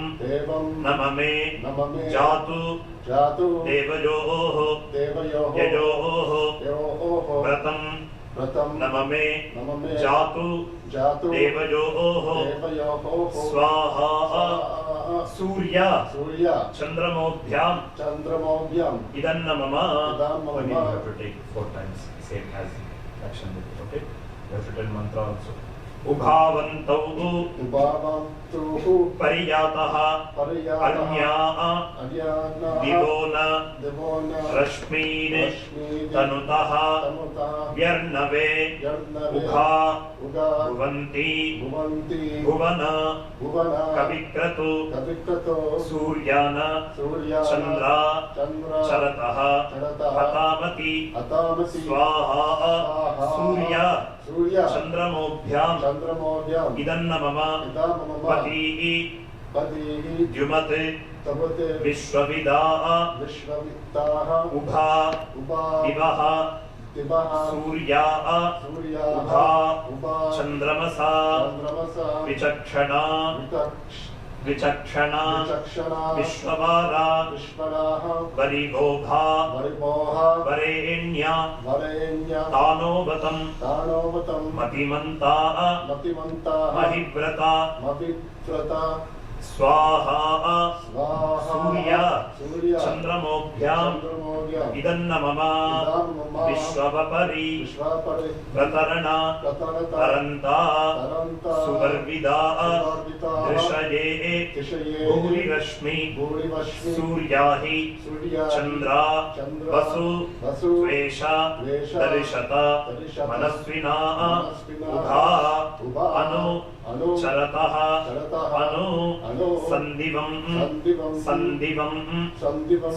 नममे जातु देवयोः ययोः व्रतं नममे जातु देवयोः स्वाहा सूर्य चंद्रमोभ्यां इदं नमः. When you have to take 4 times same as action. Okay, you have to tell mantra also. उभावन्तौ परियातः अन्या दिवो न रश्मीन् तनुतः व्यर्णवे उभा भुवन्ति भुवन कविक्रतु सूर्यान चन्द्रा चरतः हतामति स्वाहा सूर्य चंद्रमोभ्यां इदं नमः. पतिः द्युमते विश्वविदाः उभा दिवः सूर्याः उभा चंद्रमसा विचक्षणा विश्ववारा वरिगोभा वरेण्या तानोवतं मतिमन्ता महिव्रता स्वाहा सूर्य चंद्रमोभ्यां इदं नमः. विश्ववपरि प्रतरणा तरन्ता सुवर्विदा दृशये भूरिरश्मि सूर्याहि चंद्रा वसु त्वेषा दर्शत मनस्विना उभा अनु चरतः अनु संदिवं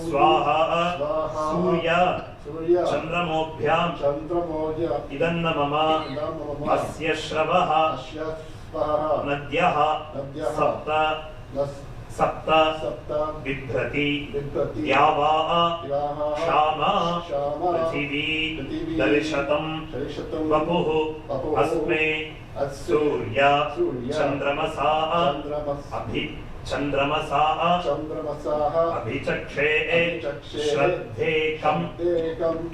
स्वाहा सूर्य चंद्रमोभ्यां इदं नमः. अस्य श्रवः नद्यः सप्त बिभ्रति द्यावा श्यामा पृथिवी दर्शतं वपुः अस्मे सूर्य चंद्रमसा अभिचक्षे श्रद्धेकम्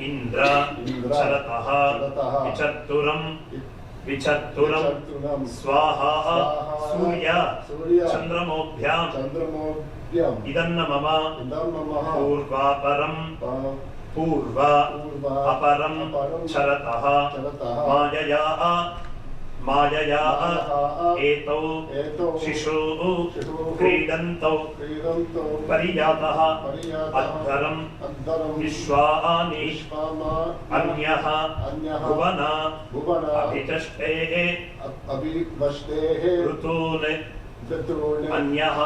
इन्द्र चरतः विचत्तुरं स्वाहा सूर्य चंद्रमोभ्यां इदं नमः. पूर्वापरं अपरं चरतः मायया एतौ शिशुः क्रीडन्तौ परियातः अद्धरं विश्वानि अन्यः भुवन अभिचष्टे ऋतून् अन्यः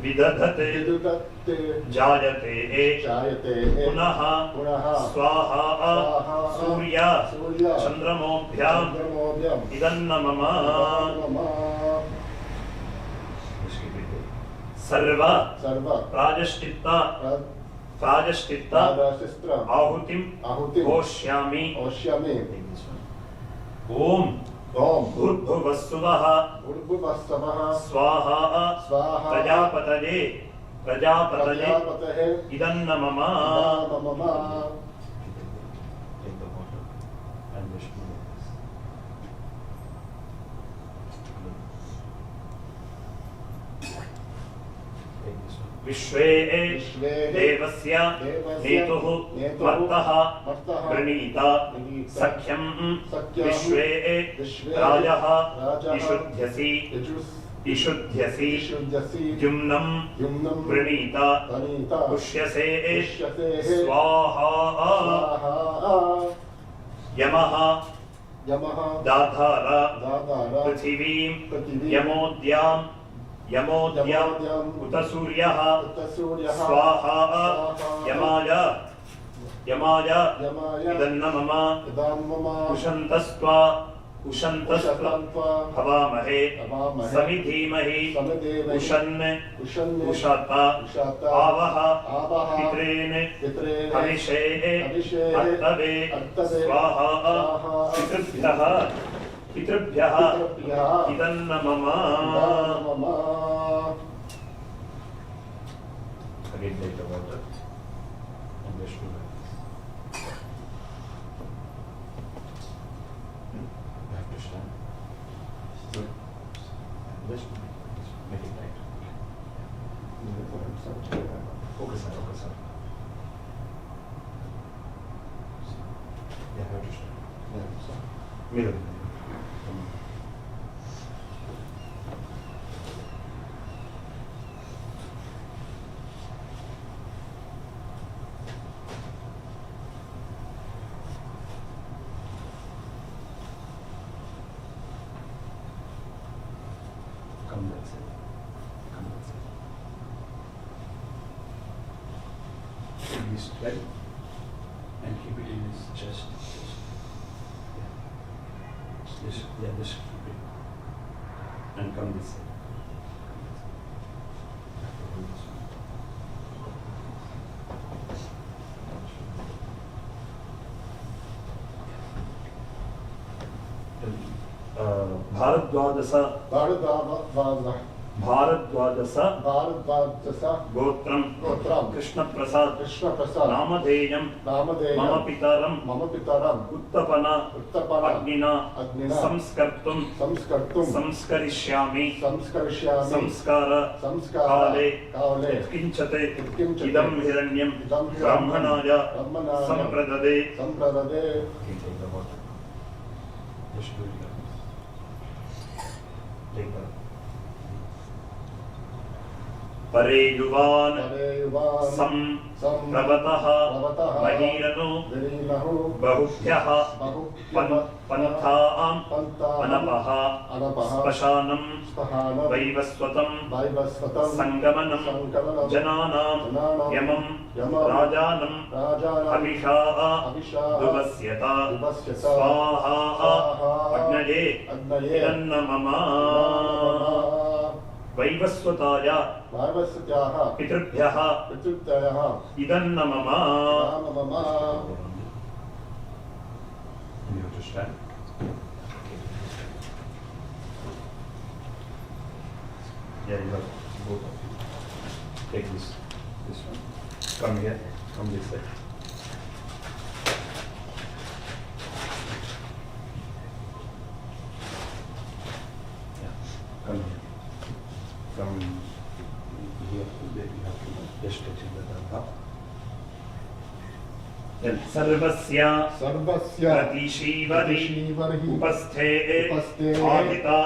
विदधते जायते पुनः स्वाहा सूर्य चंद्रमोभ्यां इदं नमः. सर्व प्रायश्चित्त आहुतिं होष्यामि. ओम भूर्भुवस्सुवः स्वाहा प्रजापतये इदं नमः. विश्वे देवस्य नेतुः मर्तः प्रणीता सख्यं विश्वे राजः इषुध्यसि जुम्नं प्रणीता पुष्यसे स्वाहा यमः दाधार पृथिवीं यमोद्यां यमोद्यम उत सूर्यः स्वाहा यमाय इदन्न मम उषन्तस्त्वा हवामहे समिधीमहि उषन् उषता आवह पितॄन् हविषेः अर्तवे स्वाहा पितृभ्यः इदन्न मम Again take the water and this to you have to stand. Good. This make it tight. Okay, sir. Yeah, have to stand. Yeah, sir. Mirror. Come that side. Keep this straight and keep it in his chest. This keep it. And come this side. भारद्वादश गोत्रम Krishna Prasad नामधेयम मम पितरम उत्तपना अग्निना संस्कर्तुम संस्करिष्यामि संस्कार काले किंचते इदं हिरण्यं ब्राह्मणाय संप्रददे परे युवान सम प्रवतः महीरनो बहुभ्यः पन्थाम् अनपः स्पशानं वैवस्वतं संगमनं जनानां यमं राजानं हविषाः दुवस्यत स्वाहा अग्नये इदन्न मम वैवस्वताय पितृभ्यः इदन्न मम You have to stand. Yeah, you have both of you. Take this one. Come here. Come this side. Yeah. Come here. From here to there, you have to just touch the danta. Then सर्वस्य प्रतिशीवरि उपस्थे आदिता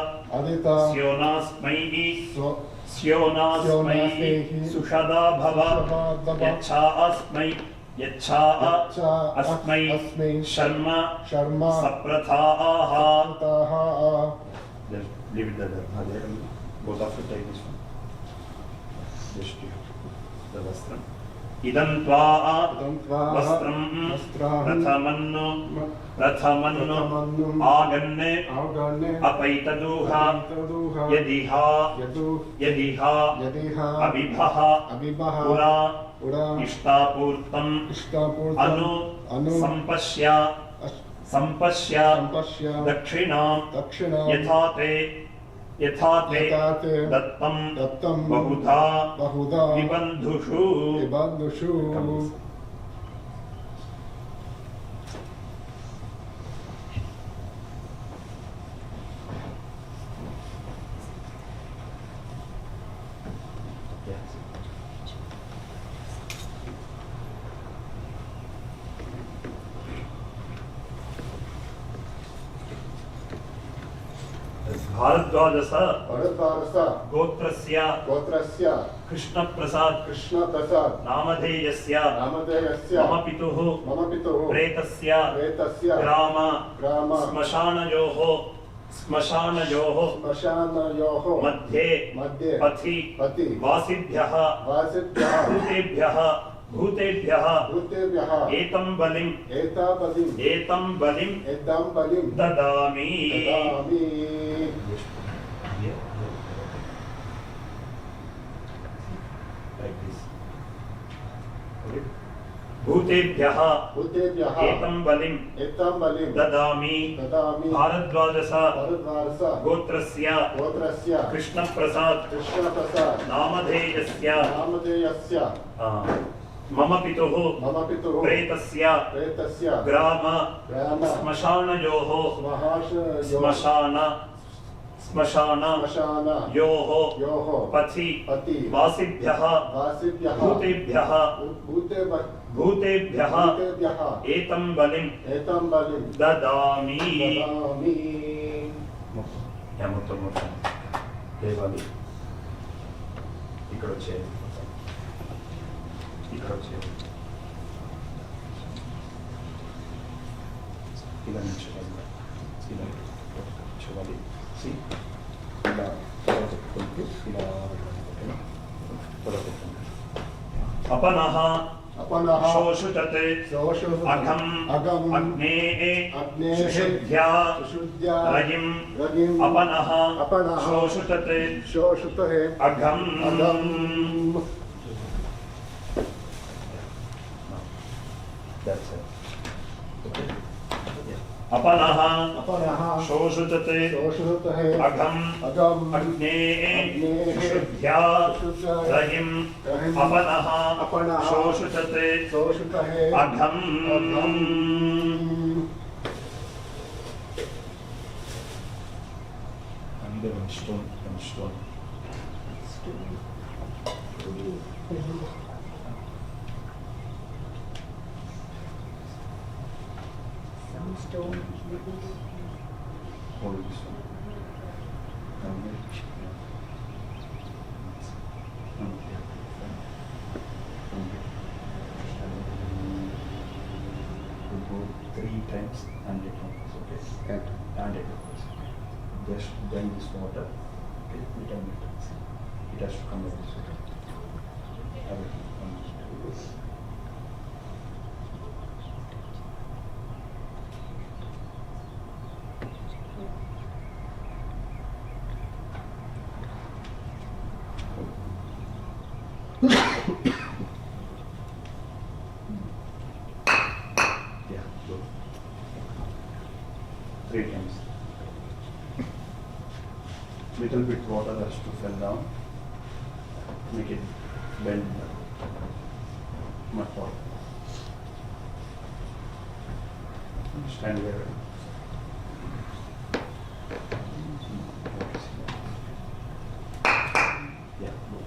स्योनास्मै सुषदा भव यच्छा अस्मै शर्म सप्रथाः. Then leave it there. Both of you take this one. Just the vastram. Idam tva vastram prathamannu aganne apaitaduha yadiha abibhaha pura ishtapurtam anu sampashya dakshinam यथा ते दत्तं बहुधा विबन्धुषु. भारद्वादश गोत्रस्य कृष्ण प्रसाद नामधेयस्य मम पितुः प्रेतस्य ग्राम श्मशानयोः स्मशानयोः मध्ये पथि वासिभ्यः भूतेभ्यः एतं बलिं ददामि। भूतेभ्यः एतं बलिं ददामि। भारद्वाज गोत्रस्य कृष्णप्रसाद नामधेयस्य मम पितुः प्रेतस्य ग्राम स्मशानयोः श्मशानयोः पथि वासिभ्यः भूतेभ्यः एतं बलिं ददामि। देवाली ఇక్కడ వచ్చేది ఇలా నిల్చోవాలి, ఇలా నిల్చోవాలి. ఇలా పెట్టుకుంటూ ఇలా अपनः शोषुतत् अघम् अग्नेः शुद्ध्या रजिम् अपनः शोषुतत् अघम्। अपनः शोषुतत् अघम् अग्नेः शुद्ध्या रजिम् अपनः शोषुतत् अघम्। Stone. Hold this one. Go 3 times and it comes, okay? And it comes. Just bend this water, okay? It has to come like this, okay? Everything comes like this. Yeah, go. 3 times. Little bit water has to fall down. Make it bend much more. Stand there. Yeah, go.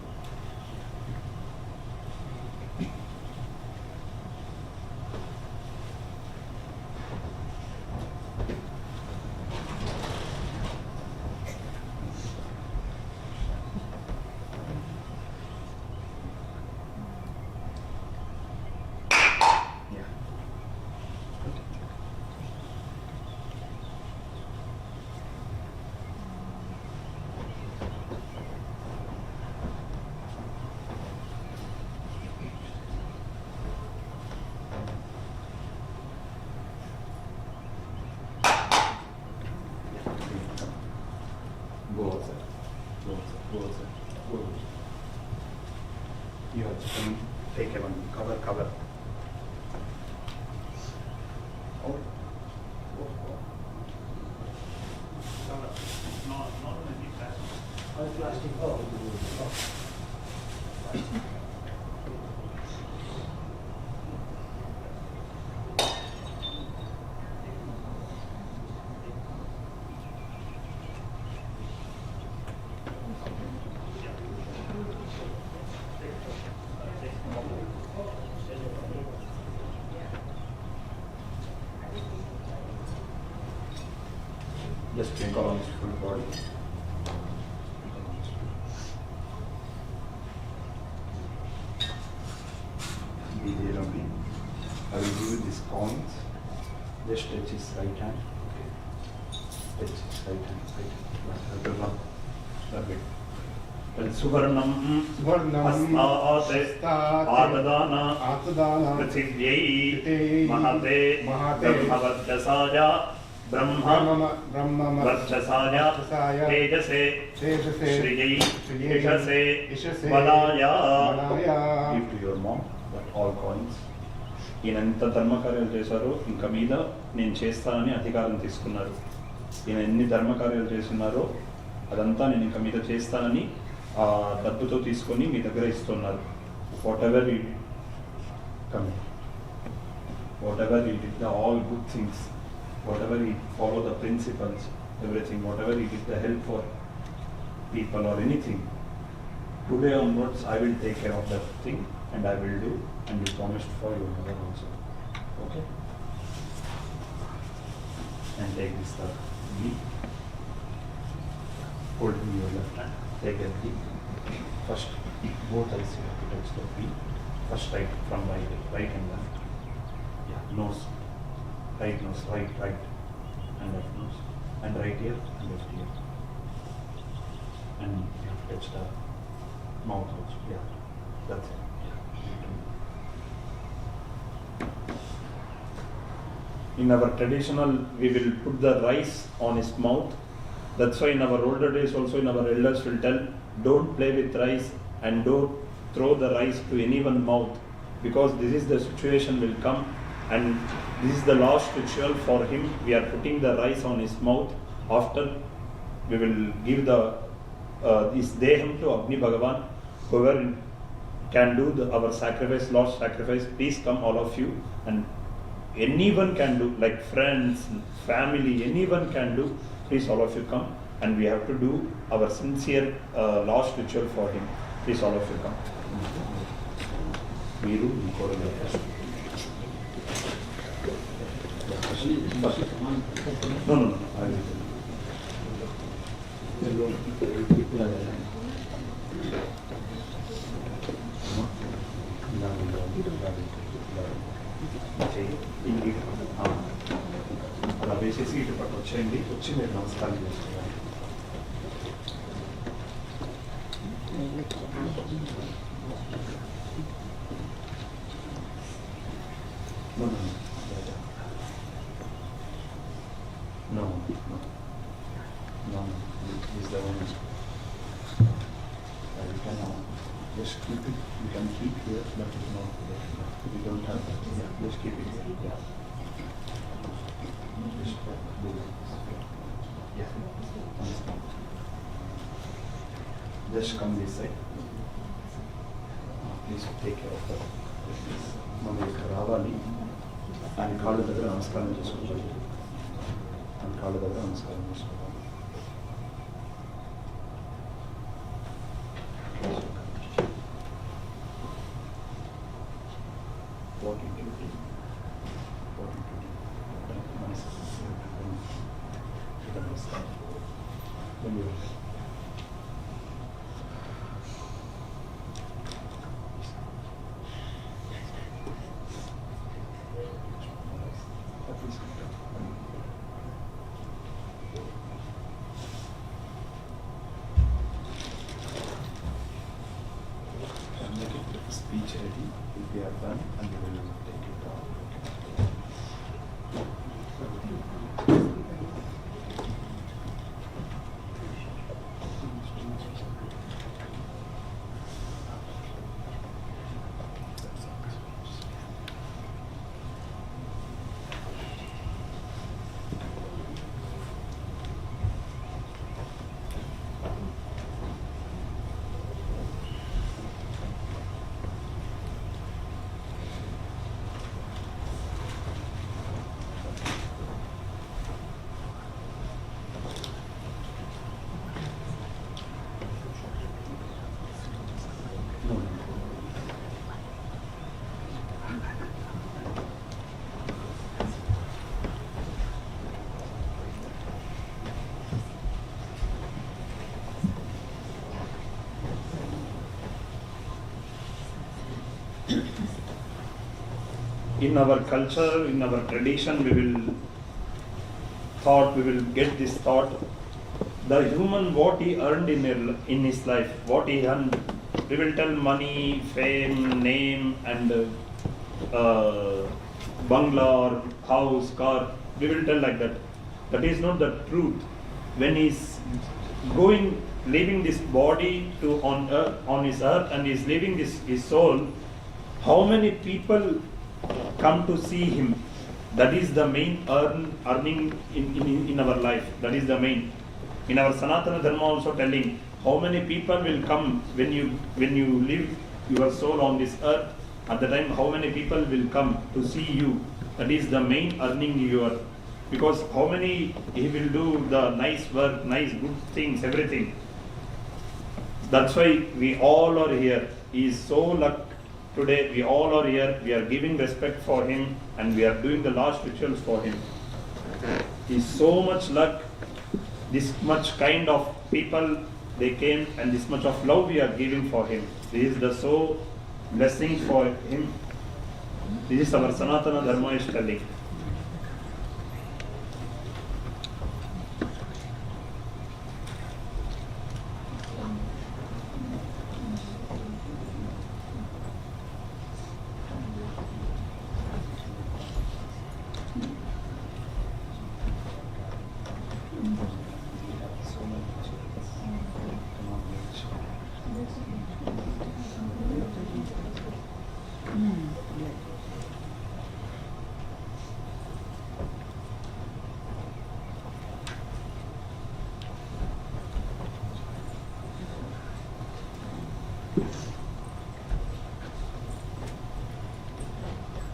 Go outside. You have to take a one. Cover. Oh. Cover. Not only plastic. Plastic. Just take on his full body. Be there only. I will give you this point. Just touch his right hand. Okay. Stretch right hand, right hand. Rub it. Well, Suvarnam Varnam Astate Astate Atadana Atadana Prithivye Prithivye Mahate Mahate Brahmavardhasaya Brahma Brahma Varchasaya Varchasaya Tejase Tejase Shriyai Shriyai Ishase Ishase Balaya. Balaya. Give to your mom that all coins. ఈయన ఎంత ధర్మకార్యాలు చేశారో ఇంకా మీద నేను చేస్తానని అధికారం తీసుకున్నారు. ఈయన ఎన్ని ధర్మకార్యాలు చేస్తున్నారో అదంతా నేను ఇంకా మీద చేస్తానని ఆ డబ్బుతో తీసుకొని మీ దగ్గర ఇస్తున్నారు. Whatever you come, whatever you did the all good things, whatever you follow the principles, everything, whatever you did the help for people or anything, today onwards I will take care of that thing and I will do, and you promised for your mother also. Okay? And take this the ghee. Hold in your left hand. Take that ghee. First, both eyes you have to touch the ghee. First right from right and left. Yeah, nose. Right nose, right. And left nose. And right ear and left ear. And you have to touch the mouth also. Yeah, that's it. In our traditional, we will put the rice on his mouth. That's why in our older days also, in our elders will tell, don't play with rice and don't throw the rice to anyone's mouth, because this is the situation will come, and this is the last ritual for him. We are putting the rice on his mouth. After, we will give the this deham to Agni Bhagavan. Whoever can do our sacrifice, Lord's sacrifice, please come all of you, and anyone can do, like friends, family, anyone can do, please all of you come, and we have to do our sincere last ritual for him. Please all of you come. Meeru inkoru no, I will. అలా వేసేసి ఇటు పక్క వచ్చేయండి, వచ్చి మీరు నమస్కారం చేసుకోవాలి. No. This is the one. You can just keep it. You can keep here, but it's not there. We don't have that. Yeah, just keep it here. Yeah. Just do it. Yeah. Just come this side. Please take care of that. మనం ఇక్కడ రావాలి. ఆయన కాళ్ళ దగ్గర నమస్కారం చేసుకోవాలి. ఆయన కాళ్ళ దగ్గర నమస్కారం చేసుకోవాలి. Speech ready, if we are done, and we will take it down. In our culture, in our tradition, we will thought, we will get this thought. The human, what he earned in his life, what he earned, we will tell money, fame, name, and bungalow or house, car, we will tell like that. That is not the truth. When he's going, leaving this body to on earth, on his earth, and is leaving his soul, how many people come to see him? That is the main earning in our life. That is the main. In our Sanatana Dharma also telling, how many people will come when you leave your soul on this earth. At the time, how many people will come to see you? That is the main earning your. Because how many he will do the nice work, nice good things, everything. That's why we all are here. He is so lucky today. We all are here. We are giving respect for him, and we are doing the last rituals for him. He is so much luck. This much kind of people they came, and this much of love we are giving for him. This is the so blessing for him. This is our Sanatana Dharma is telling.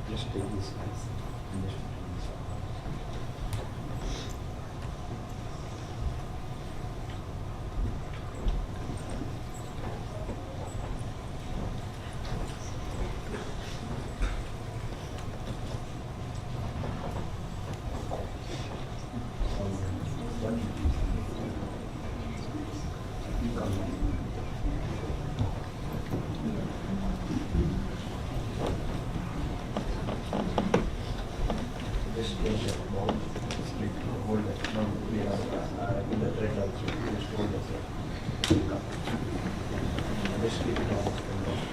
Just take this nice and just put this on. Just take that ball, split, hold it. No, we have in the thread also. Just hold it. Just keep it on.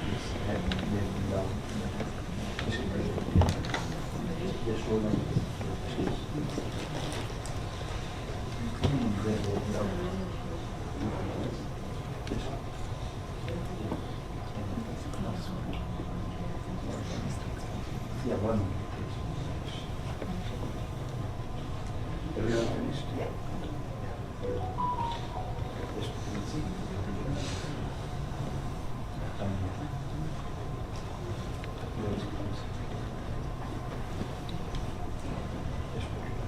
This head, then down. Just keep it. Just hold on. Then go down. Yeah, one. Everyone finished? Yeah. Just easy. Come here. Close, close. Just put it on.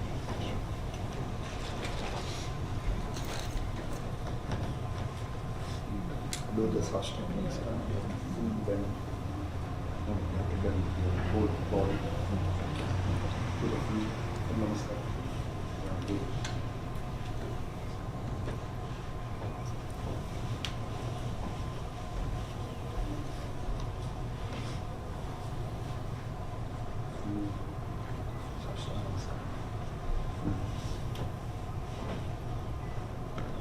Do this first time. Bend. No, you have to bend your whole body. To the feet. Namaskar.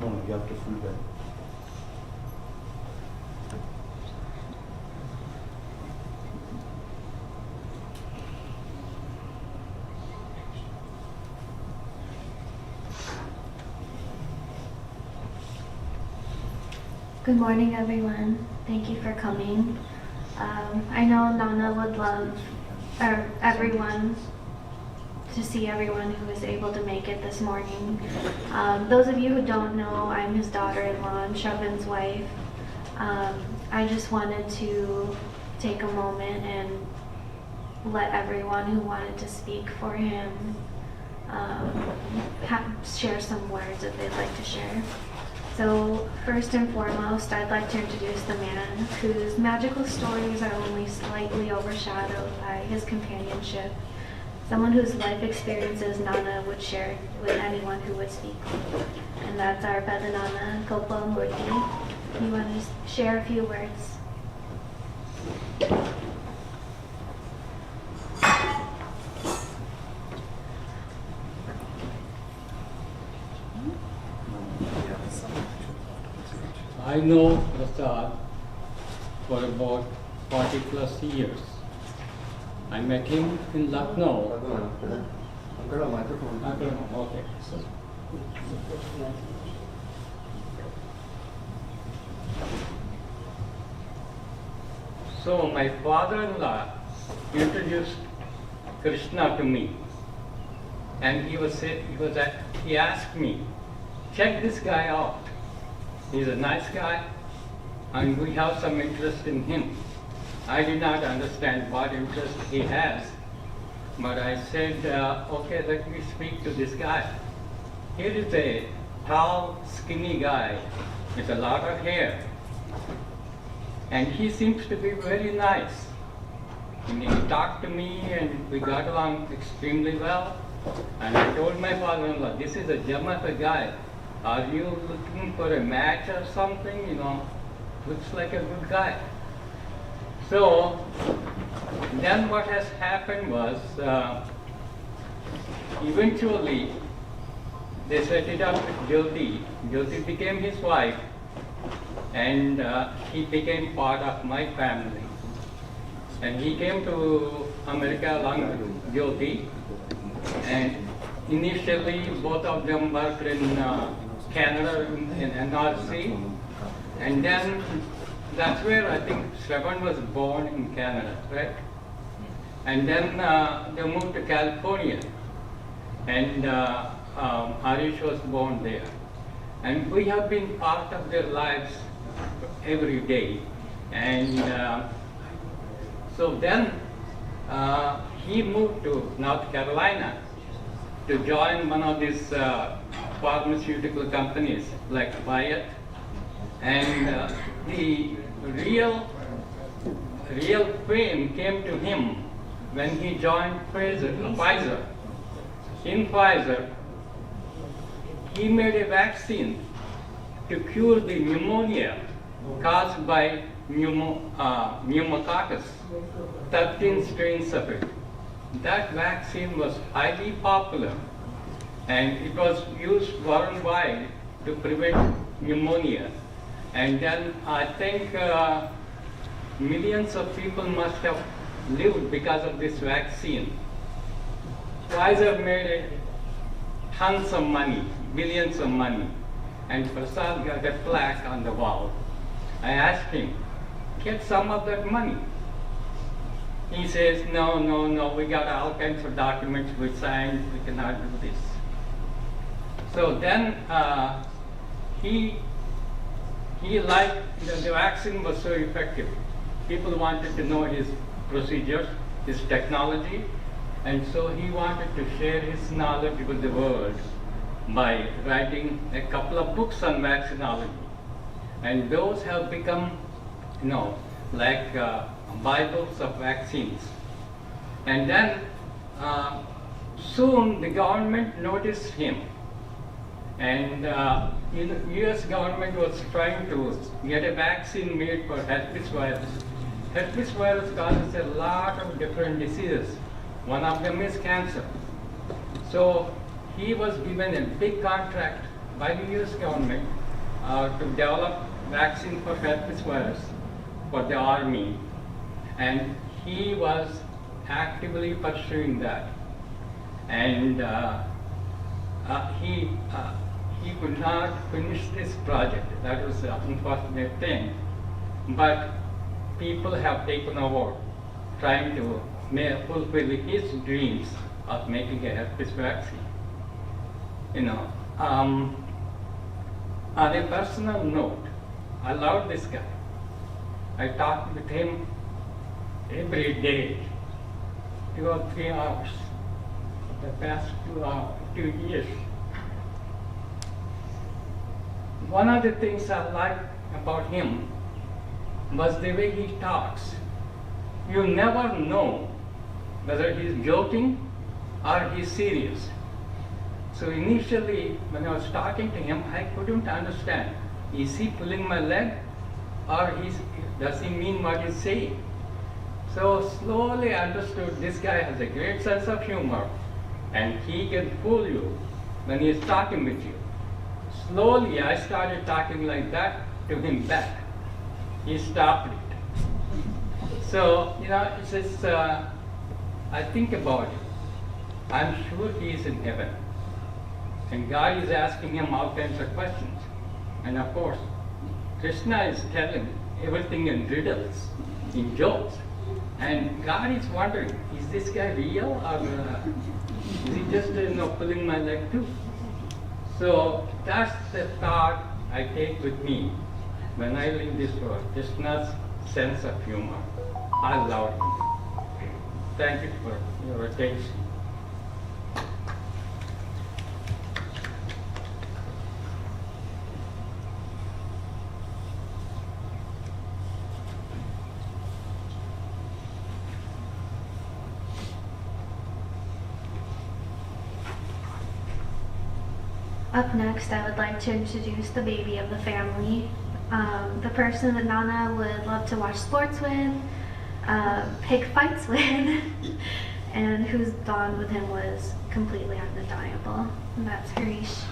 No, you have to full bend. Good morning, everyone. Thank you for coming. I know Nana would love everyone to see everyone who was able to make it this morning. Those of you who don't know, I'm his daughter-in-law, I'm Shravan's wife. I just wanted to take a moment and let everyone who wanted to speak for him share some words if they'd like to share. So first and foremost, I'd like to introduce the man whose magical stories are only slightly overshadowed by his companionship. Someone whose life experiences Nana would share with anyone who would speak. And that's our Vedanana Gopamurti. You want to share a few words? I know Prasad for about 40 plus years. I met him in Lucknow. Okay. So my father-in-law introduced Krishna to me, and he asked me, check this guy out. He's a nice guy, and we have some interest in him. I did not understand what interest he has, but I said, okay, let me speak to this guy. Here is a tall, skinny guy with a lot of hair, and he seems to be very nice. And he talked to me, and we got along extremely well. And I told my father-in-law, this is a gem of a guy. Are you looking for a match or something? You know, looks like a good guy. So then what has happened was, eventually they set it up with Jyoti. Jyoti became his wife, and he became part of my family. And he came to America along with Jyoti, and initially both of them worked in Canada in NRC, and then that's where I think Shravan was born in Canada, right? And then they moved to California, and Harish was born there. And we have been part of their lives every day. And so then he moved to North Carolina to join one of these pharmaceutical companies like Wyatt. And the real fame came to him when he joined Pfizer. In Pfizer, he made a vaccine to cure the pneumonia caused by pneumococcus, 13 strains of it. That vaccine was highly popular, and it was used worldwide to prevent pneumonia. And then I think millions of people must have lived because of this vaccine. Pfizer made tons of money, billions of money, and Prasad got a plaque on the wall. I asked him, get some of that money. He says, no, we got all kinds of documents we signed, we cannot do this. So then he liked, the vaccine was so effective. People wanted to know his procedures, his technology, and so he wanted to share his knowledge with the world by writing a couple of books on vaccinology. And those have become, like Bibles of vaccines. And then soon the government noticed him. And US government was trying to get a vaccine made for herpes virus. Herpes virus causes a lot of different diseases. One of them is cancer. So he was given a big contract by the US government to develop vaccine for herpes virus for the army. And he was actively pursuing that. And he could not finish this project. That was the unfortunate thing. But people have taken over trying to fulfill his dreams of making a herpes vaccine. On a personal note, I love this guy. I talked with him every day, 2 or 3 hours, the past 2 years. One of the things I like about him was the way he talks. You never know whether he's joking or he's serious. So initially, when I was talking to him, I couldn't understand. Is he pulling my leg, or does he mean what he's saying? So slowly I understood this guy has a great sense of humor, and he can fool you when he's talking with you. Slowly I started talking like that, to him back. He stopped it. So, it's just, I think about it. I'm sure he is in heaven. And God is asking him all kinds of questions. And of course, Krishna is telling everything in riddles, in jokes. And God is wondering, is this guy real or is he just pulling my leg too? So that's the thought I take with me when I leave this world. Krishna's sense of humor. I love him. Thank you for your attention. Up next, I would like to introduce the baby of the family, the person that Nana would love to watch sports with, pick fights with, and whose bond with him was completely undeniable. And that's Harish.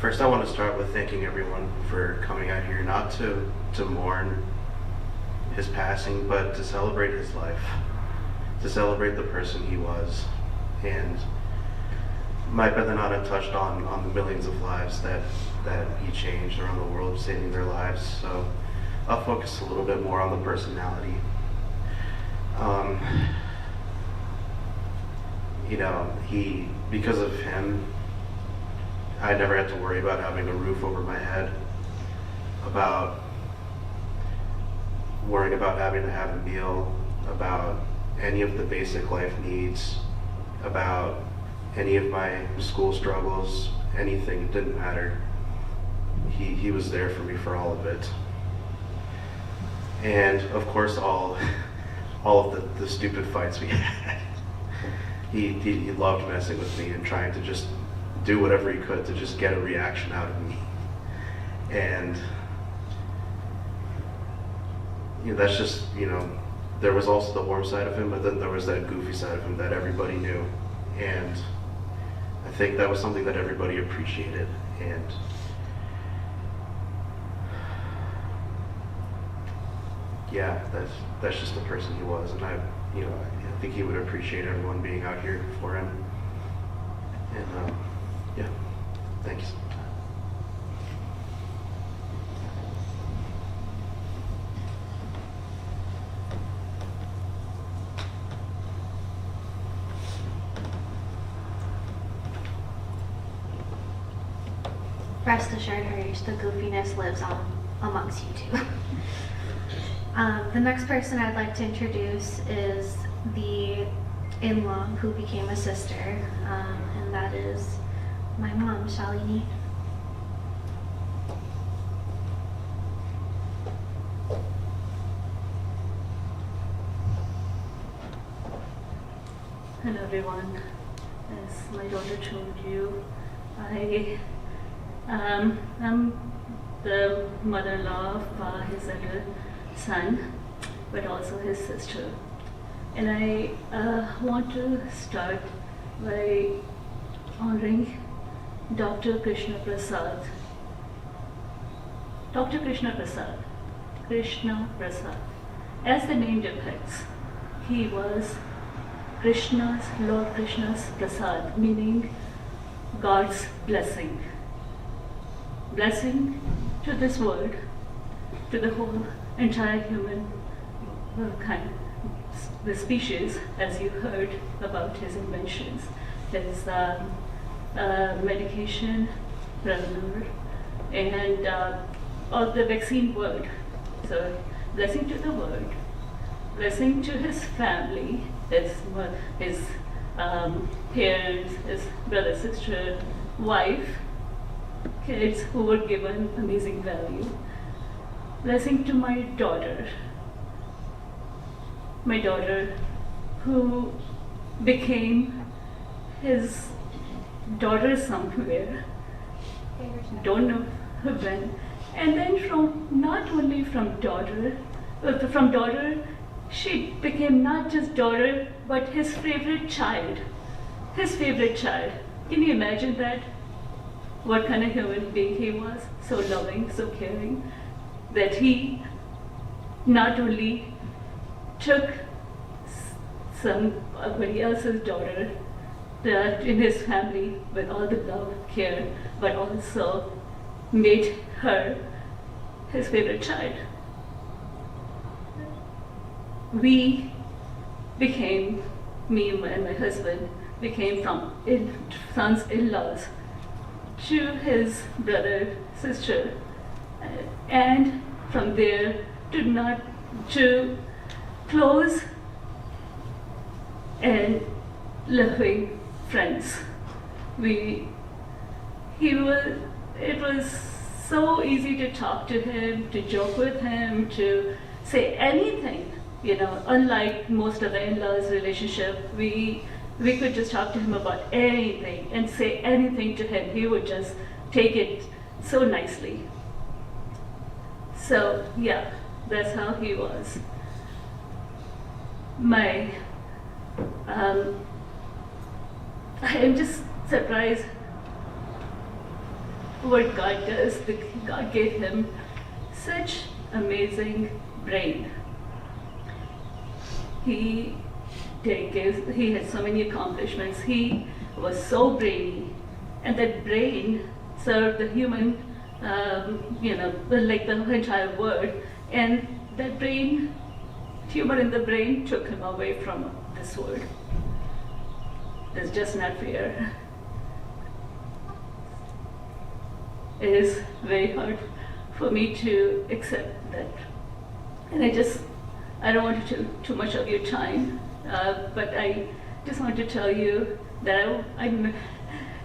First, I want to start with thanking everyone for coming out here, not to mourn his passing, but to celebrate his life, to celebrate the person he was. And my Bedanana touched on the millions of lives that he changed around the world, saving their lives. So I'll focus a little bit more on the personality. Because of him, I never had to worry about having a roof over my head, about worrying about having to have a meal, about any of the basic life needs, about any of my school struggles, anything. It didn't matter. He was there for me for all of it. And of course, all of the stupid fights we had. He loved messing with me and trying to just do whatever he could to just get a reaction out of me. And that's just, there was also the warm side of him, but then there was that goofy side of him that everybody knew. And I think that was something that everybody appreciated. And yeah, that's just the person he was. And I think he would appreciate everyone being out here for him. And yeah, thanks. Rest assured, Harish, the goofiness lives on amongst you two. The next person I'd like to introduce is the in-law who became a sister, and that is my mom, Shalini. Hello everyone. As my daughter told you, I'm the mother-in-law of his elder son, but also his sister. And I want to start by honoring Dr. Krishna Prasad. Dr. Krishna Prasad, as the name depicts, he was Lord Krishna's Prasad, meaning God's blessing. Blessing to this world, to the whole entire human kind, the species, as you heard about his inventions, his medication, Remembrance, and all the vaccine world. So, blessing to the world, blessing to his family, his parents, his brother, sister, wife, kids who were given amazing value. Blessing to my daughter who became his daughter somewhere, don't know when. And then not only from daughter, from daughter, she became not just daughter, but his favorite child. His favorite child. Can you imagine that? What kind of human being he was? So loving, so caring, that he not only took somebody else's daughter in his family with all the love, care, but also made her his favorite child. We became, me and my husband, became from sons-in-laws to his brother, sister, and from there to close and loving friends. It was so easy to talk to him, to joke with him, to say anything. Unlike most of the in-laws relationship, we could just talk to him about anything and say anything to him. He would just take it so nicely. So yeah, that's how he was. I am just surprised what God does. God gave him such amazing brain. He had so many accomplishments. He was so brainy, and that brain served the human, like the entire world. And that brain, humor in the brain, took him away from this world. It's just not fair. It is very hard for me to accept that. And I don't want to take too much of your time, but I just want to tell you that I'm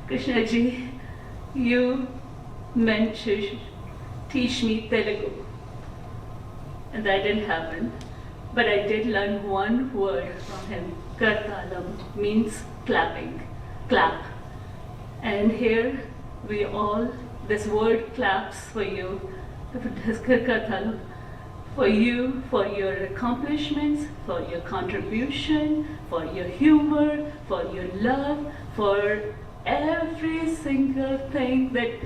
Krishna ji, you meant to teach me Telugu, and that didn't happen. But I did learn one word from him. Kartalam means clapping, clap. And here this word claps for you, Kartalam, for you, for your accomplishments, for your contribution, for your humor, for your love, for every single thing that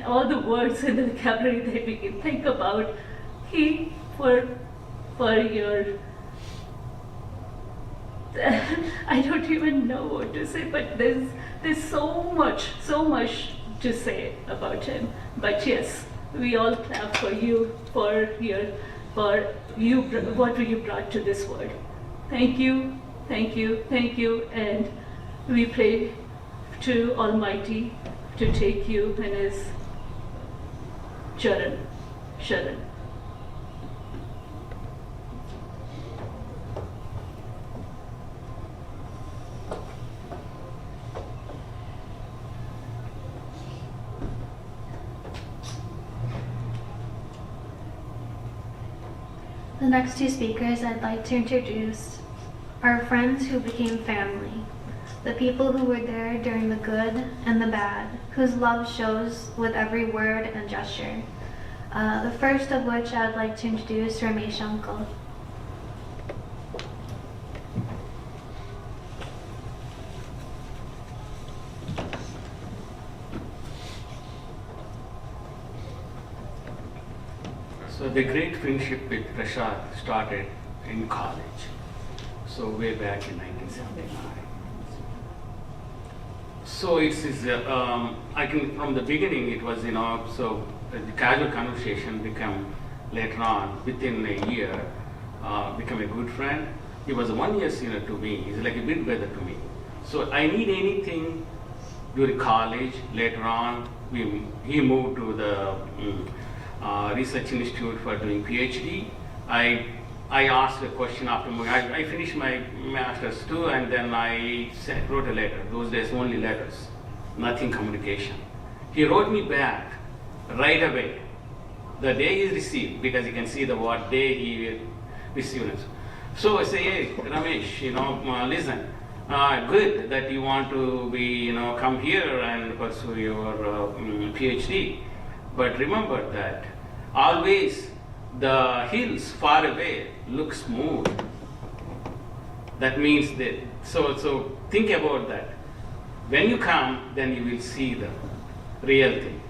all the words in the vocabulary that we can think about. For your, I don't even know what to say, but there's so much to say about him. But yes, we all clap for you, for what you brought to this world. Thank you, and we pray to Almighty to take you in His Sharan. The next two speakers I'd like to introduce are friends who became family, the people who were there during the good and the bad, whose love shows with every word and gesture. The first of which I'd like to introduce Ramesh Uncle. So the great friendship with Prasad started in college, so way back in 1979. So from the beginning it was, so the casual conversation became later on, within a year, become a good friend. He was 1 year senior to me, he's like a big brother to me. So I need anything during college, later on, he moved to the research institute for doing PhD. I asked a question after I finished my master's too, and then I wrote a letter. Those days only letters, nothing communication. He wrote me back right away, the day he received, because you can see what day he received it. So I say, hey Ramesh, listen, good that you want to come here and pursue your PhD, but remember that always the hills far away look smooth. That means that, so think about that. When you come, then you will see the real thing.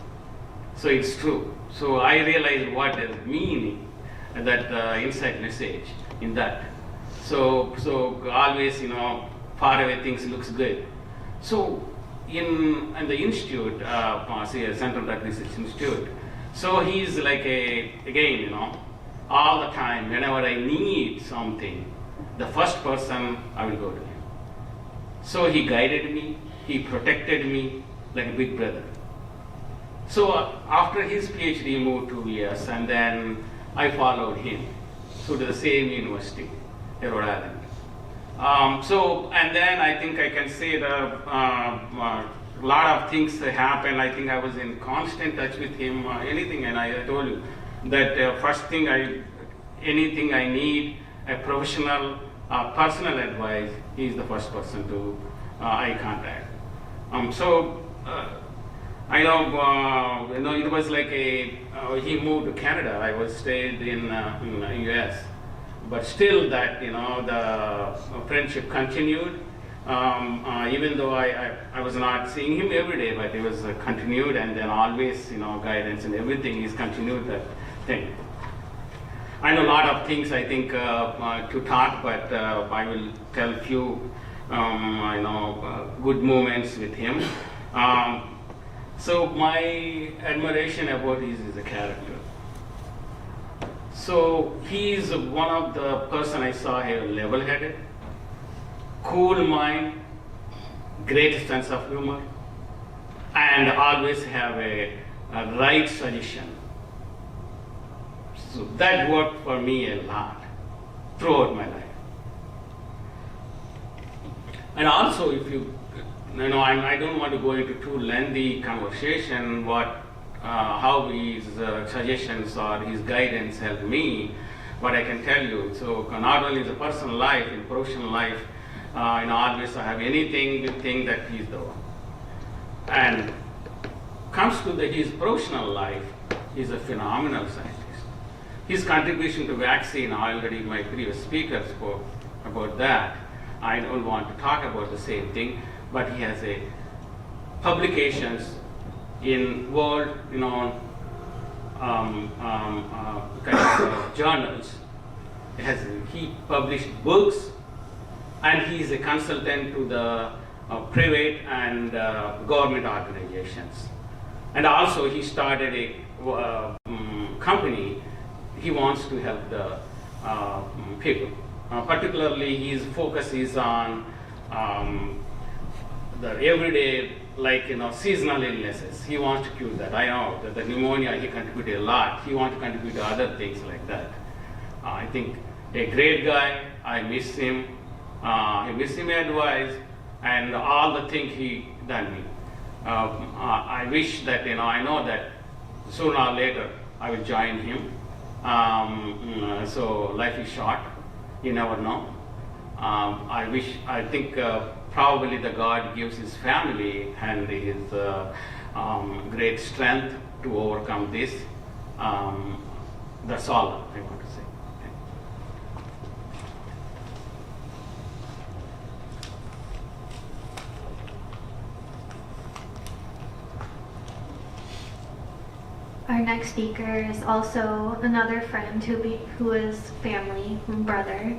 So it's true. So I realized what is meaning, that inside message in that. So always, far away things looks good. So in the institute, Central Drug Research Institute, so he's like again, all the time, whenever I need something, the first person I will go to him. So he guided me, he protected me like a big brother. So after his PhD, he moved to US, and then I followed him to the same university, in Rhode Island. And then I think I can say that a lot of things happened. I think I was in constant touch with him, anything, and I told you that first thing anything I need, a professional, personal advice, he is the first person to I contact. I know, it was like he moved to Canada. I was stayed in US, but still that, the friendship continued. Even though I was not seeing him every day, but it was continued, and then always, guidance and everything is continued, that thing. I know a lot of things, I think, to talk, but I will tell few, good moments with him. So my admiration about is a character. So he is one of the person I saw here, level-headed, cool mind, great sense of humor, and always have a right suggestion. So that worked for me a lot throughout my life. And also, if I don't want to go into too lengthy conversation how his suggestions or his guidance helped me, but I can tell you, so not only in the personal life, in professional life, always I have anything you think that he's the one. And comes to his professional life, he's a phenomenal scientist. His contribution to vaccine, already my previous speaker spoke about that. I don't want to talk about the same thing, but he has publications in world, journals. He published books, and he is a consultant to the private and government organizations. And also he started a company. He wants to help the people. Particularly his focus is on the everyday, seasonal illnesses. He wants to cure that. I know that the pneumonia, he contributed a lot. He wants to contribute to other things like that. I think a great guy. I miss him. I miss him advice and all the things he done me. I wish that, I know that sooner or later I will join him. So life is short. You never know. I think probably the God gives his family and his great strength to overcome this. That's all I want to say. Our next speaker is also another friend who is family, brother.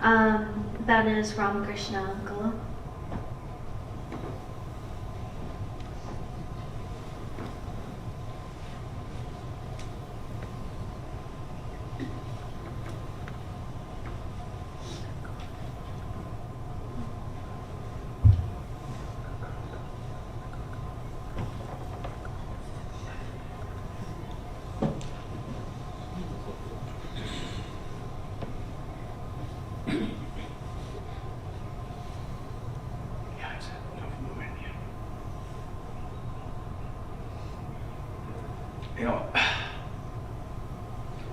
That is Ramakrishna uncle.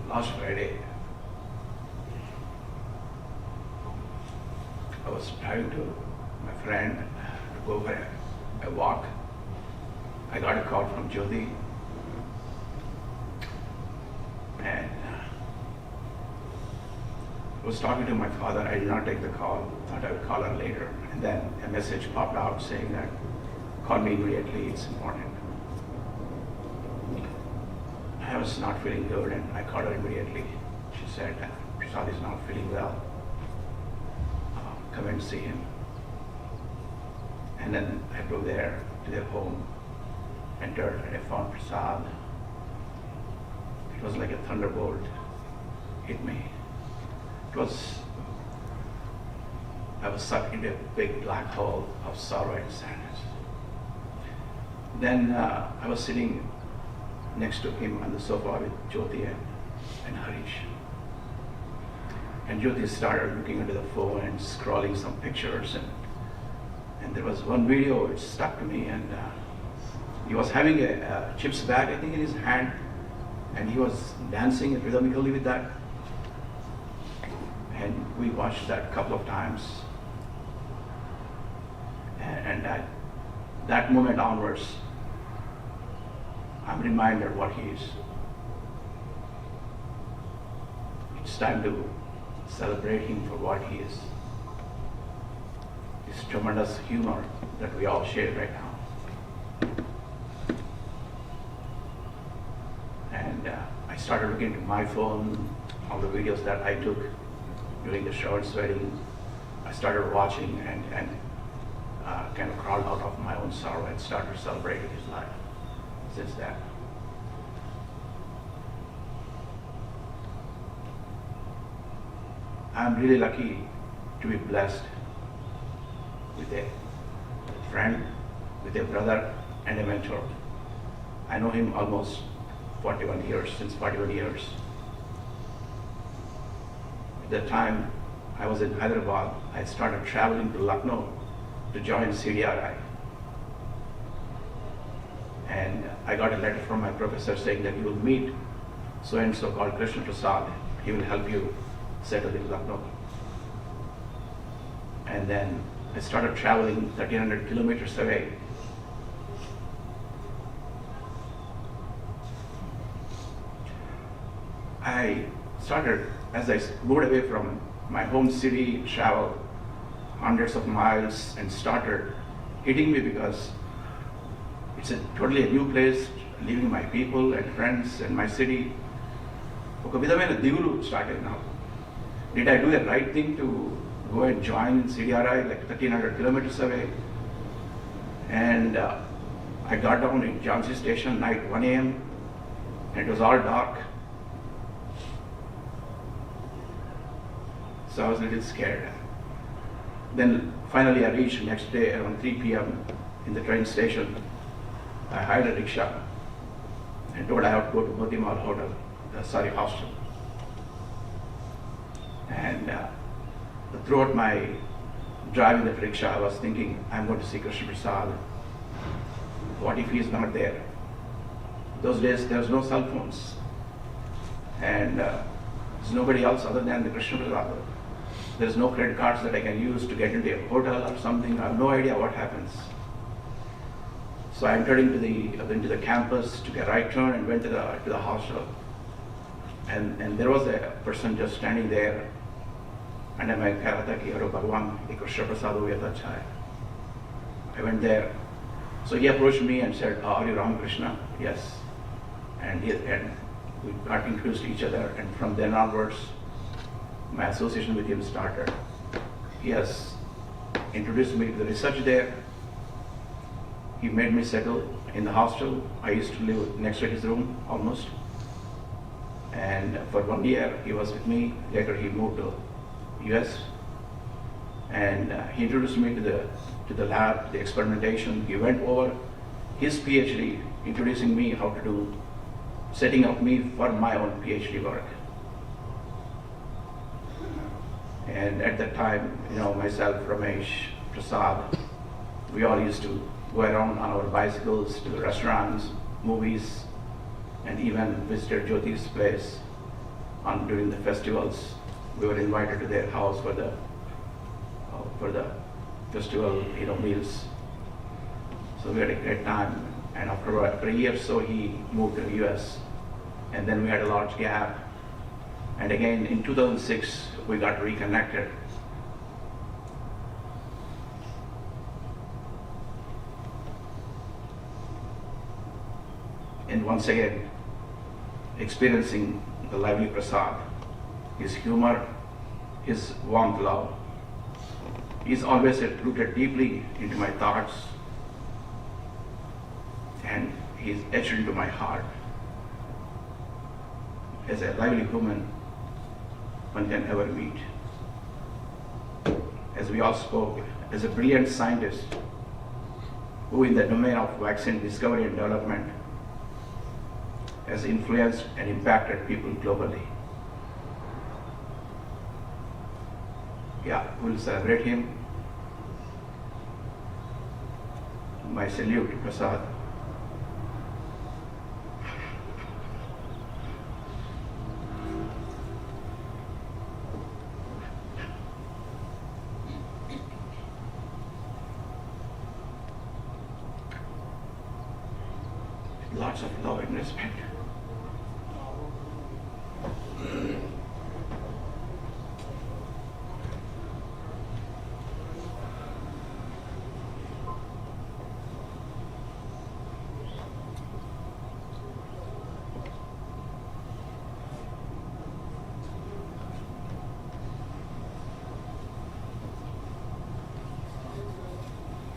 Last Friday, I was driving to my friend to go for a walk. I got a call from Jyoti, and was talking to my father. I did not take the call. Thought I would call her later. And then a message popped out saying that, call me immediately, it's important. I was not feeling good and I called her immediately. She said, Prasad is not feeling well. Come and see him. And then I drove there to their home, entered, and I found Prasad. It was like a thunderbolt hit me. I was sucked into a big black hole of sorrow and sadness. Then I was sitting next to him on the sofa with Jyoti and Harish. And Jyoti started looking into the phone and scrolling some pictures. And there was one video which stuck to me, and he was having a chips bag, I think, in his hand, and he was dancing rhythmically with that. And we watched that a couple of times. And that moment onwards, I'm reminded what he is. It's time to celebrate him for what he is. This tremendous humor that we all share right now. And I started looking at my phone, all the videos that I took during the Shravan's wedding. I started watching and kind of crawled out of my own sorrow and started celebrating his life since then. I'm really lucky to be blessed with a friend, with a brother, and a mentor. I know him almost 41 years, since 41 years. At that time, I was in Hyderabad. I started traveling to Lucknow to join CDRI. And I got a letter from my professor saying that you will meet so-and-so called Krishna Prasad. He will help you settle in Lucknow. And then I started traveling 1,300 kilometers away. I started, as I moved away from my home city, travel hundreds of miles, and started hitting me because it's totally a new place, leaving my people and friends and my city. ఒక విధమైన దిగులు start అయింది నాకు. Did I do the right thing to go and join CDRI like 1,300 kilometers away? And I got down in Jhansi station night 1 a.m. and it was all dark. So I was a little scared. Then finally I reached next day around 3 p.m. in the train station. I hired a rickshaw and told I have to go to Motimal hostel. And throughout my drive in that rickshaw, I was thinking, I'm going to see Krishna Prasad. What if he is not there? Those days there was no cell phones. And there's nobody else other than the Krishna Prasad. There's no credit cards that I can use to get into a hotel or something. I have no idea what happens. So I entered into the campus, took a right turn, and went to the hostel. And there was a person just standing there. And I went Bhagwan, Krishna Prasad Chai. I went there. So he approached me and said, are you Ramakrishna? Yes. And we got introduced to each other, and from then onwards, my association with him started. He has introduced me to the research there. He made me settle in the hostel. I used to live next to his room almost. And for 1 year he was with me. Later he moved to US. And he introduced me to the lab, the experimentation. He went over his PhD, introducing me how to do, setting up me for my own PhD work. And at that time, myself, Ramesh, Prasad, we all used to go around on our bicycles to the restaurants, movies, and even visited Jyoti's place during the festivals. We were invited to their house for the festival, meals. So we had a great time. And after a year or so, he moved to the US. And then we had a large gap. And again, in 2006, we got reconnected. And once again, experiencing the lively Prasad, his humor, his warm love. He's always rooted deeply into my thoughts, and he's etched into my heart. As a lively human one can ever meet. As we all spoke, as a brilliant scientist who in the domain of vaccine discovery and development has influenced and impacted people globally. Yeah, we'll celebrate him. My salute to Prasad. Lots of love and respect.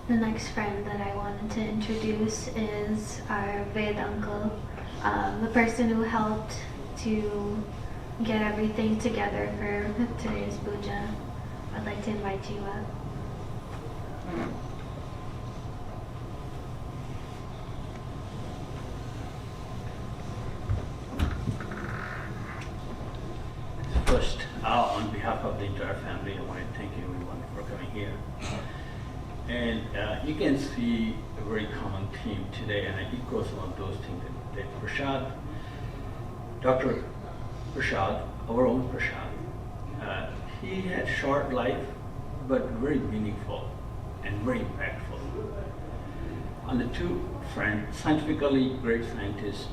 The next friend that I wanted to introduce is our Ved uncle, the person who helped to get everything together for today's puja. I'd like to invite you up. First, on behalf of the entire family, I want to thank everyone for coming here. And you can see a very common theme today, and I echo some of those things that Prasad, Dr. Prasad, our own Prasad, he had short life, but very meaningful and very impactful. And the two friends, scientifically great scientists,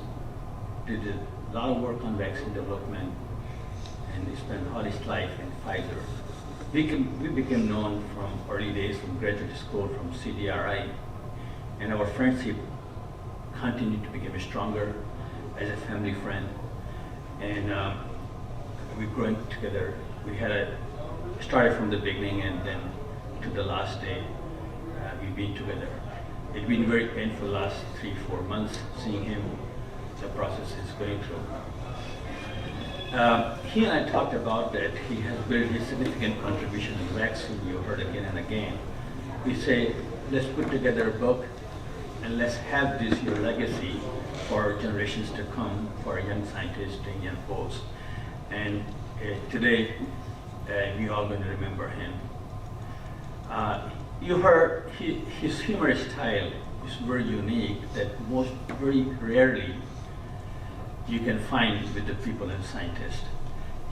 did a lot of work on vaccine development, and he spent all his life in Pfizer. We became known from early days from graduate school from CDRI, and our friendship continued to become stronger as a family friend. And we growing together. We had started from the beginning and then to the last day. We've been together. It's been very painful last 3-4 months seeing him, the process is going through. He and I talked about that he has made a significant contribution in vaccine, you heard again and again. We say, let's put together a book and let's have this your legacy for generations to come, for young scientists and young folks. And today, we all going to remember him. You heard his humorous style is very unique, that very rarely you can find with the people and scientists.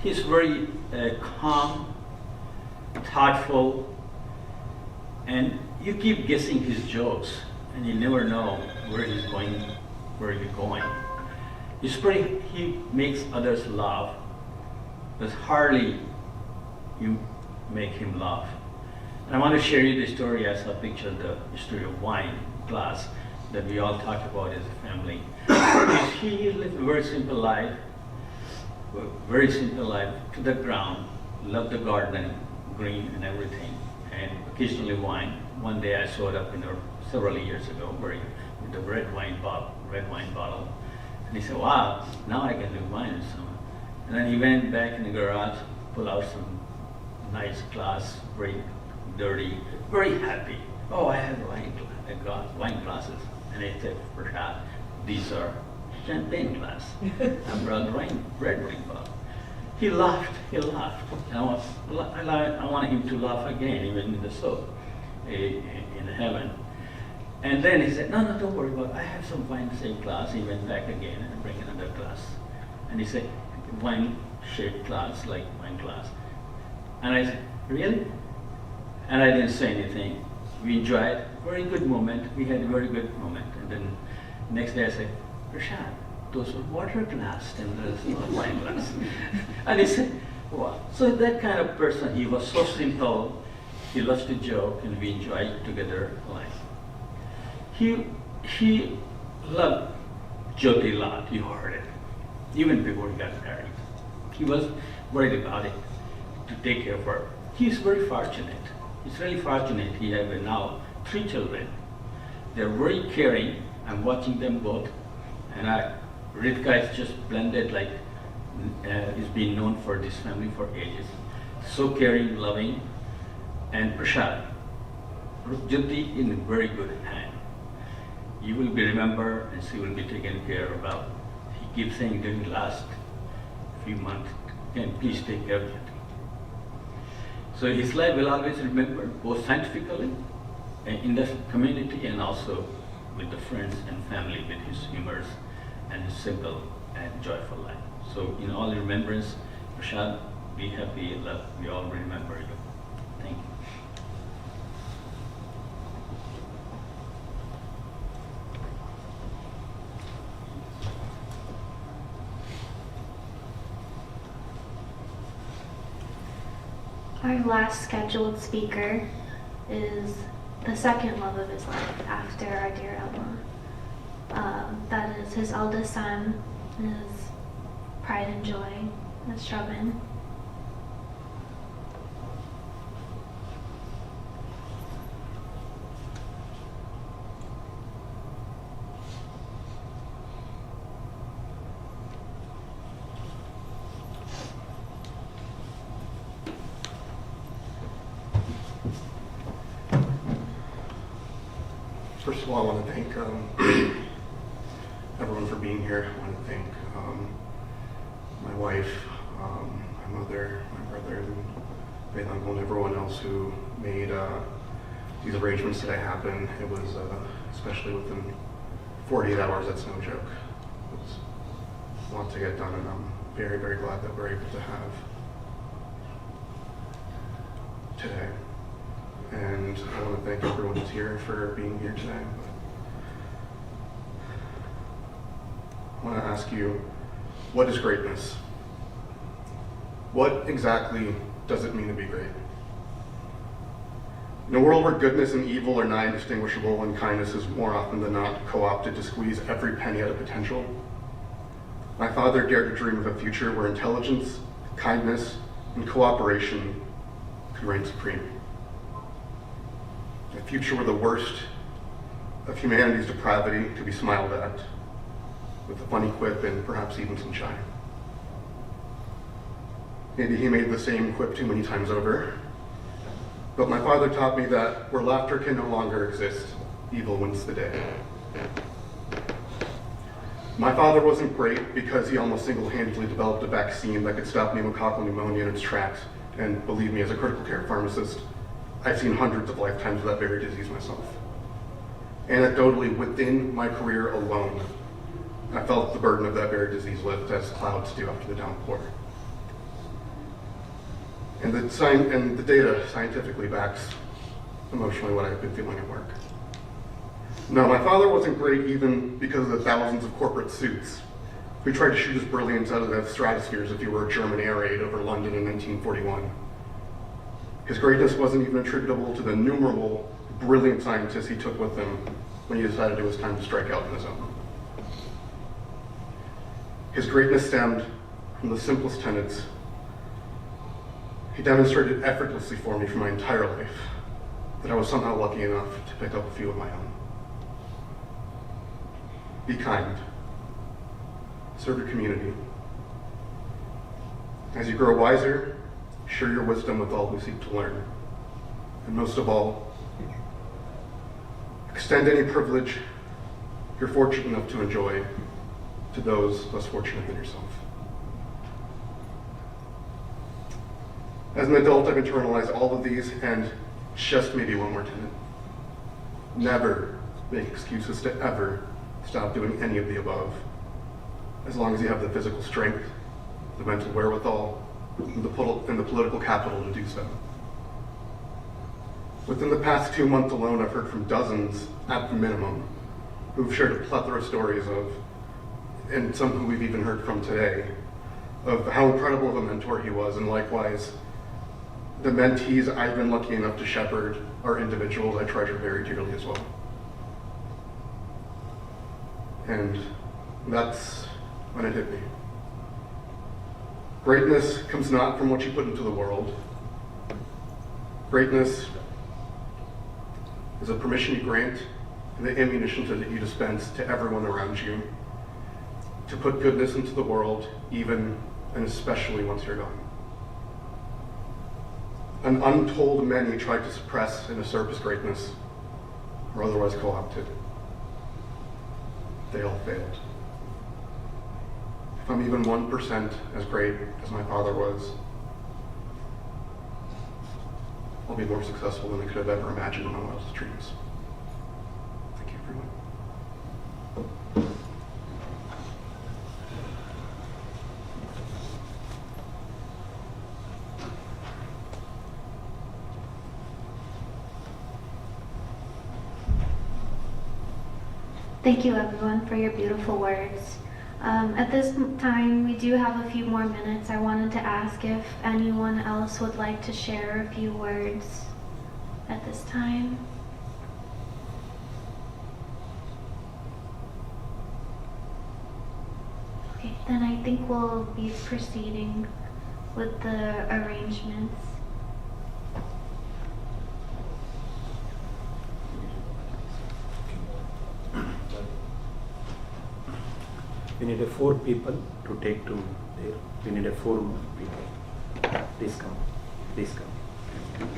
He's very calm, thoughtful, and you keep guessing his jokes, and you never know where he's going, where he's going. He makes others laugh, but hardly you make him laugh. And I want to share you the story. I saw a picture of the story of wine glass that we all talk about as a family. He lived a very simple life to the ground, loved the garden, green and everything, and occasionally wine. One day I showed up several years ago with a red wine bottle, and he said, "Wow, now I can do wine or something." And then he went back in the garage, pulled out some nice glass, very dirty, very happy. "Oh, I have wine glasses." And I said, "Prasad, these are champagne glass." I brought red wine bottle. He laughed. And I wanted him to laugh again, even in the soul, in heaven. And then he said, no, don't worry about it. I have some wine, same glass. He went back again and bring another glass. And he said, wine-shaped glass, like wine glass. And I said, really? And I didn't say anything. We enjoyed very good moment. We had a very good moment. And then next day I said, Prasad, those were water glass and there's not wine glass. And he said, wow. So that kind of person, he was so simple, he loves to joke and we enjoy together life. He loved Jyoti a lot, you heard it, even before he got married. He was worried about it, to take care of her. He's very fortunate. He's really fortunate. He has now 3 children. They're very caring. I'm watching them both. And Ritka is just blended, like, is being known for this family for ages. So caring, loving. And Prasad, Jyoti in a very good hand. You will be remembered and she will be taken care about. He keeps saying during the last few months, can please take care of it. So his life will always remember, both scientifically, in the community, and also with the friends and family, with his humors and his simple and joyful life. So in all remembrance, Prasad, be happy, love, we all remember you. Thank you. Our last scheduled speaker is the second love of his life after our dear Elma. That is his eldest son, his pride and joy, Shravan. First of all, I want to thank everyone for being here. I want to thank my wife, my mother, my brother, and my uncle, and everyone else who made these arrangements today happen. It was, especially within 48 hours, that's no joke. It was a lot to get done, and I'm very, very glad that we're able to have today. And I want to thank everyone who's here for being here today. I want to ask you, what is greatness? What exactly does it mean to be great? In a world where goodness and evil are nigh indistinguishable and kindness is more often than not co-opted to squeeze every penny out of potential, my father dared to dream of a future where intelligence, kindness, and cooperation could reign supreme. A future where the worst of humanity's depravity could be smiled at, with a funny quip and perhaps even some chime. Maybe he made the same quip too many times over, but my father taught me that where laughter can no longer exist, evil wins the day. My father wasn't great because he almost single-handedly developed a vaccine that could stop pneumococcal pneumonia in its tracks, and believe me, as a critical care pharmacist, I've seen hundreds of lifetimes of that very disease myself. Anecdotally, within my career alone, I felt the burden of that very disease lift as clouds do after the downpour. And the data scientifically backs emotionally what I've been feeling at work. No, my father wasn't great even because of the thousands of corporate suits who tried to shoot his brilliance out of the stratospheres if he were a German air raid over London in 1941. His greatness wasn't even attributable to the innumerable brilliant scientists he took with him when he decided it was time to strike out on his own. His greatness stemmed from the simplest tenets. He demonstrated effortlessly for me for my entire life that I was somehow lucky enough to pick up a few of my own. Be kind. Serve your community. As you grow wiser, share your wisdom with all who seek to learn. And most of all, extend any privilege you're fortunate enough to enjoy to those less fortunate than yourself. As an adult, I've internalized all of these, and just maybe one more tenet. Never make excuses to ever stop doing any of the above, as long as you have the physical strength, the mental wherewithal, and the political capital to do so. Within the past 2 months alone, I've heard from dozens, at the minimum, who've shared a plethora of stories of and some who we've even heard from today, of how incredible of a mentor he was, and likewise, the mentees I've been lucky enough to shepherd are individuals I treasure very dearly as well. And that's when it hit me. Greatness comes not from what you put into the world. Greatness is a permission you grant and the ammunition that you dispense to everyone around you to put goodness into the world, even and especially once you're gone. An untold many tried to suppress and usurp his greatness, or otherwise co-opt it. They all failed. If I'm even 1% as great as my father was, I'll be more successful than I could have ever imagined in my wildest dreams. Thank you, everyone. Thank you everyone for your beautiful words. At this time, we do have a few more minutes. I wanted to ask if anyone else would like to share a few words at this time. Okay, then I think we'll be proceeding with the arrangements. We need 4 people to take to there. We need 4 more people. Please come. Please come.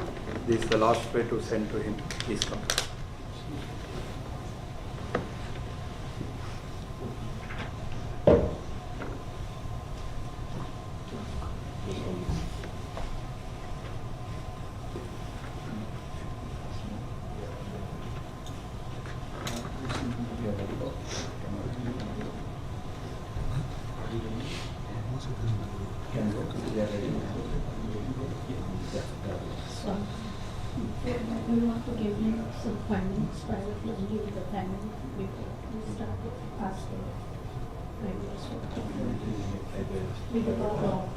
This is the last way to send to him. Please come. We want to give you some findings privately and give the family before we start asking ideas for the family. We will go out.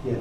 Yeah.